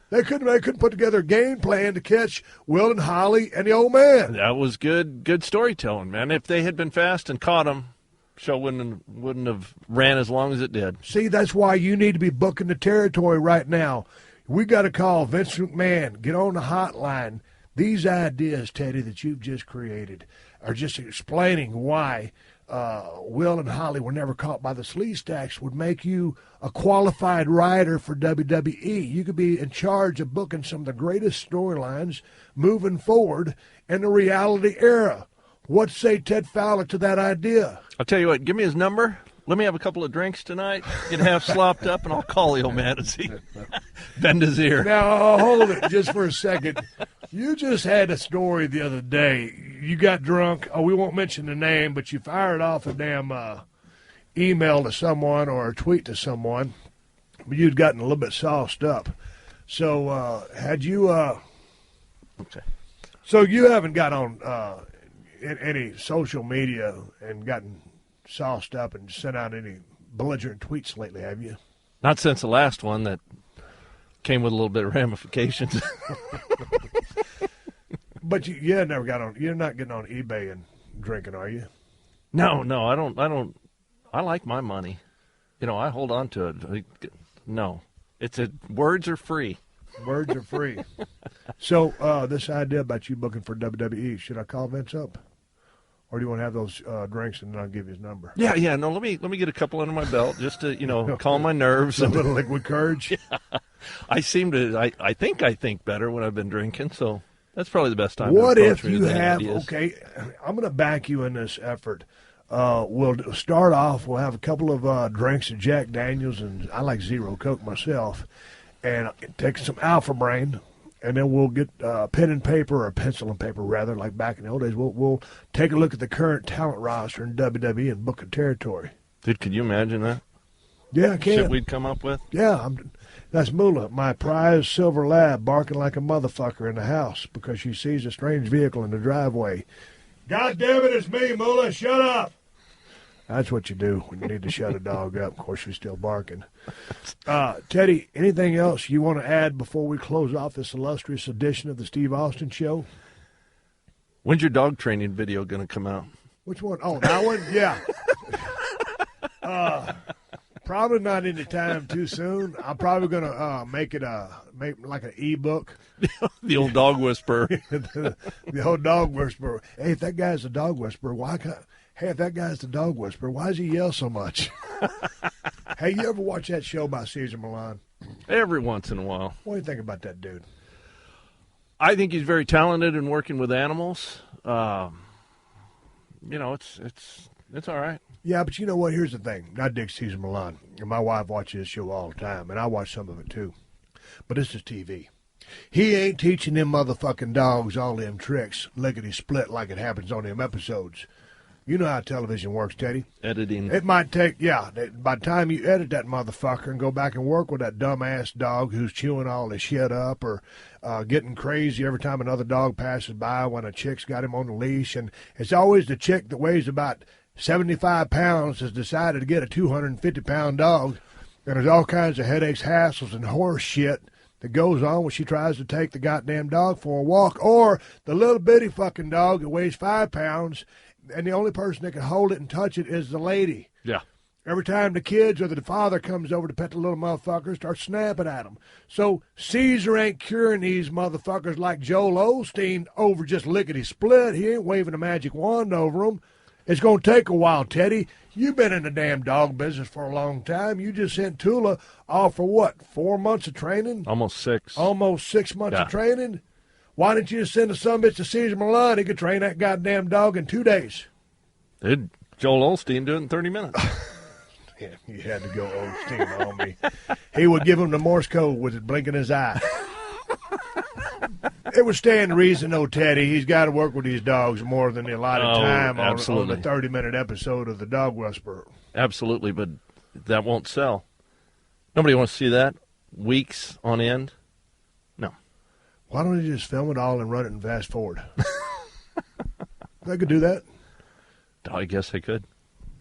Speaker 4: They couldn't put together a game plan to catch Will and Holly and the old man.
Speaker 6: That was good storytelling, man. If they had been fast and caught him, show wouldn't have ran as long as it did.
Speaker 4: See, that's why you need to be booking the territory right now. We got to call Vince McMahon. Get on the hotline. These ideas, Teddy, that you've just created are just explaining why Will and Holly were never caught by the Slee Stacks would make you a qualified writer for WWE. You could be in charge of booking some of the greatest storylines moving forward in the reality era. What say Ted Fowler to that idea?
Speaker 6: I'll tell you what, give me his number. Let me have a couple of drinks tonight, get half slopped up, and I'll call the old man and see. Bend his ear.
Speaker 4: Now, hold it just for a second. You just had a story the other day. You got drunk. Oh, we won't mention the name, but you fired off a damn email to someone or a tweet to someone. But you'd gotten a little bit sauced up. So had you
Speaker 6: Okay.
Speaker 4: So you haven't got on any social media and gotten sauced up and sent out any belligerent tweets lately, have you?
Speaker 6: Not since the last one that came with a little bit of ramifications.
Speaker 4: But you never got on. You're not getting on eBay and drinking, are you?
Speaker 6: No, I don't. I like my money. I hold on to it. No, words are free.
Speaker 4: Words are free. So this idea about you booking for WWE, should I call Vince up? Or do you want to have those drinks and then I'll give you his number?
Speaker 6: Yeah. No, let me get a couple under my belt just to calm my nerves.
Speaker 4: A little liquid courage.
Speaker 6: Yeah. I think better when I've been drinking, so that's probably the best time.
Speaker 4: What
Speaker 6: to
Speaker 4: if
Speaker 6: approach me
Speaker 4: you
Speaker 6: with any
Speaker 4: have?
Speaker 6: ideas.
Speaker 4: Okay, I'm going to back you in this effort. We'll start off. We'll have a couple of drinks of Jack Daniels, and I like Zero Coke myself, and take some Alpha Brain. And then we'll get pen and paper, or pencil and paper, rather, like back in the old days. We'll take a look at the current talent roster in WWE and book a territory.
Speaker 6: Dude, could you imagine that?
Speaker 4: Yeah, I can.
Speaker 6: Shit we'd come up with?
Speaker 4: Yeah, that's Moolah, my prized silver lab, barking like a motherfucker in the house because she sees a strange vehicle in the driveway. God damn it, it's me, Moolah, shut up! That's what you do when you need to shut a dog up. Of course, she's still barking. Teddy, anything else you want to add before we close off this illustrious edition of the Steve Austin Show?
Speaker 6: When's your dog training video going to come out?
Speaker 4: Which one? Oh, that one? Yeah. Probably not any time too soon. I'm probably going to make like an e-book.
Speaker 6: The old dog whisperer.
Speaker 4: the old dog whisperer. Hey, if that guy's a dog whisperer, why does he yell so much? Hey, you ever watch that show by Cesar Millan?
Speaker 6: Every once in a while.
Speaker 4: What do you think about that dude?
Speaker 6: I think he's very talented in working with animals. It's all right.
Speaker 4: Yeah, but you know what? Here's the thing. I dig Cesar Millan. And my wife watches this show all the time, and I watch some of it too. But this is TV. He ain't teaching them motherfucking dogs all them tricks, lickety-split like it happens on them episodes. You know how television works, Teddy.
Speaker 6: Editing.
Speaker 4: It might take, by the time you edit that motherfucker and go back and work with that dumbass dog who's chewing all the shit up or getting crazy every time another dog passes by when a chick's got him on the leash. And it's always the chick that weighs about 75 pounds has decided to get a 250-pound dog. And there's all kinds of headaches, hassles, and horse shit that goes on when she tries to take the goddamn dog for a walk, or the little bitty fucking dog that weighs 5 pounds, and the only person that can hold it and touch it is the lady.
Speaker 6: Yeah.
Speaker 4: Every time the kids or the father comes over to pet the little motherfucker, start snapping at them. So Caesar ain't curing these motherfuckers like Joel Osteen over just lickety-split. He ain't waving a magic wand over them. It's going to take a while, Teddy. You've been in the damn dog business for a long time. You just sent Tula off for what, 4 months of training?
Speaker 6: Almost 6.
Speaker 4: Almost 6 months of training? Why didn't you just send a sumbitch to Cesar Millan? He could train that goddamn dog in 2 days.
Speaker 6: Did Joel Osteen do it in 30 minutes?
Speaker 4: Yeah, you had to go Osteen on me. He would give him the Morse code with it blinking his eye. It would stand to reason, though, Teddy. He's got to work with these dogs more than the allotted time on the 30-minute episode of The Dog Whisperer.
Speaker 6: Absolutely, but that won't sell. Nobody wants to see that. Weeks on end. No.
Speaker 4: Why don't you just film it all and run it and fast forward? They could do that.
Speaker 6: I guess they could.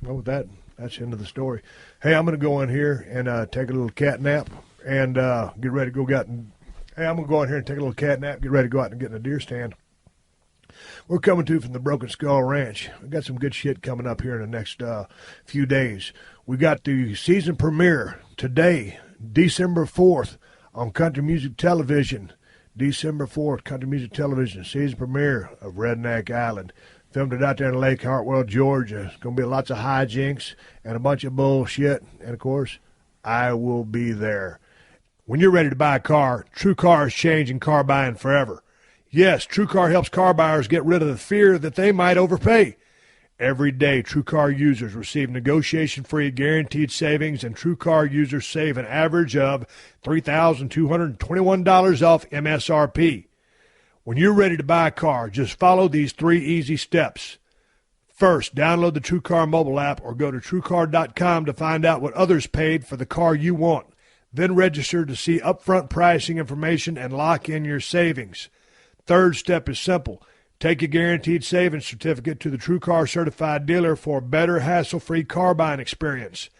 Speaker 4: Well, with that, that's the end of the story. Hey, I'm going to go in here and take a little cat nap and get ready to go out and... Hey, I'm going to go in here and take a little cat nap, get ready to go out and get in a deer stand. We're coming to you from the Broken Skull Ranch. We've got some good shit coming up here in the next few days. We got the season premiere today, December 4th, on Country Music Television. December 4th, Country Music Television, season premiere of Redneck Island. Filmed it out there in Lake Hartwell, Georgia. It's going to be lots of hijinks and a bunch of bullshit. And, of course, I will be there. When you're ready to buy a car, TrueCar is changing car buying forever. Yes, TrueCar helps car buyers get rid of the fear that they might overpay. Every day, TrueCar users receive negotiation-free guaranteed savings, and TrueCar users save an average of $3,221 off MSRP. When you're ready to buy a car, just follow these 3 easy steps. First, download the TrueCar mobile app or go to TrueCar.com to find out what others paid for the car you want. Then register to see upfront pricing information and lock in your savings. Third step is simple. Take a guaranteed savings certificate to the TrueCar certified dealer for a better, hassle-free car buying experience.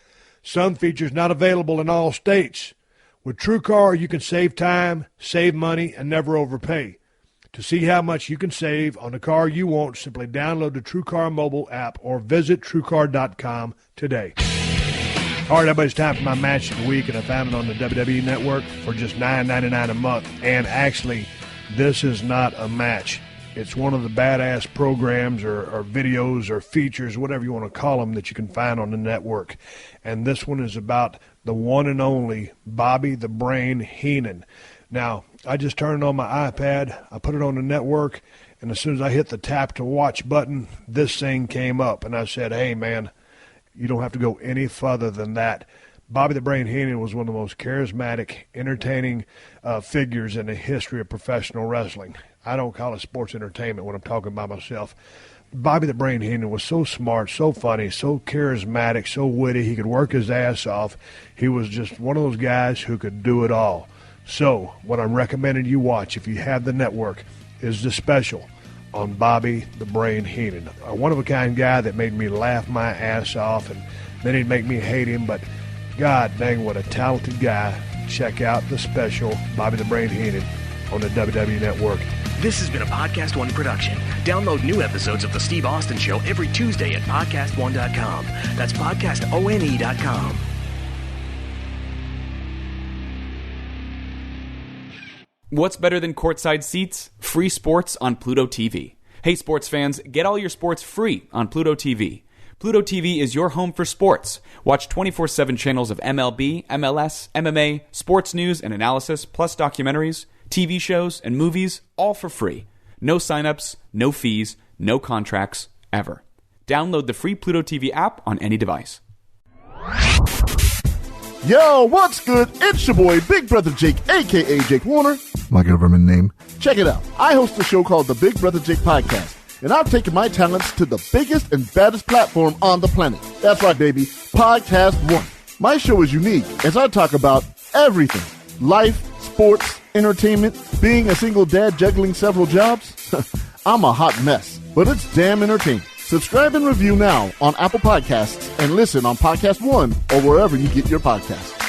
Speaker 4: Some features not available in all states. With TrueCar, you can save time, save money, and never overpay. To see how much you can save on the car you want, simply download the TrueCar mobile app or visit TrueCar.com today. All right, everybody, it's time for my match of the week, and I found it on the WWE Network for just $9.99 a month. And actually, this is not a match. It's one of the badass programs or videos or features, whatever you want to call them, that you can find on the network. And this one is about the one and only Bobby the Brain Heenan. Now, I just turned it on my iPad, I put it on the network, and as soon as I hit the tap to watch button, this thing came up. And I said, hey, man, you don't have to go any further than that. Bobby the Brain Heenan was one of the most charismatic, entertaining figures in the history of professional wrestling. I don't call it sports entertainment when I'm talking about myself. Bobby the Brain Heenan was so smart, so funny, so charismatic, so witty. He could work his ass off. He was just one of those guys who could do it all. So what I'm recommending you watch, if you have the network, is the special on Bobby the Brain Heenan. A one-of-a-kind guy that made me laugh my ass off, and then he'd make me hate him, but God dang, what a talented guy. Check out the special, Bobby the Brain Heenan, on the WWE Network.
Speaker 3: This has been a Podcast One production. Download new episodes of The Steve Austin Show every Tuesday at PodcastOne.com. That's PodcastOne.com.
Speaker 7: What's better than courtside seats? Free sports on Pluto TV. Hey, sports fans, get all your sports free on Pluto TV. Pluto TV is your home for sports. Watch 24/7 channels of MLB, MLS, MMA, sports news and analysis, plus documentaries, TV shows, and movies, all for free. No signups, no fees, no contracts, ever. Download the free Pluto TV app on any device.
Speaker 8: Yo, what's good? It's your boy, Big Brother Jake, a.k.a. Jake Warner. My government name. Check it out. I host a show called the Big Brother Jake Podcast, and I've taken my talents to the biggest and baddest platform on the planet. That's right, baby. PodcastOne. My show is unique as I talk about everything. Life, sports, entertainment, being a single dad juggling several jobs. I'm a hot mess, but it's damn entertaining. Subscribe and review now on Apple Podcasts and listen on PodcastOne or wherever you get your podcasts.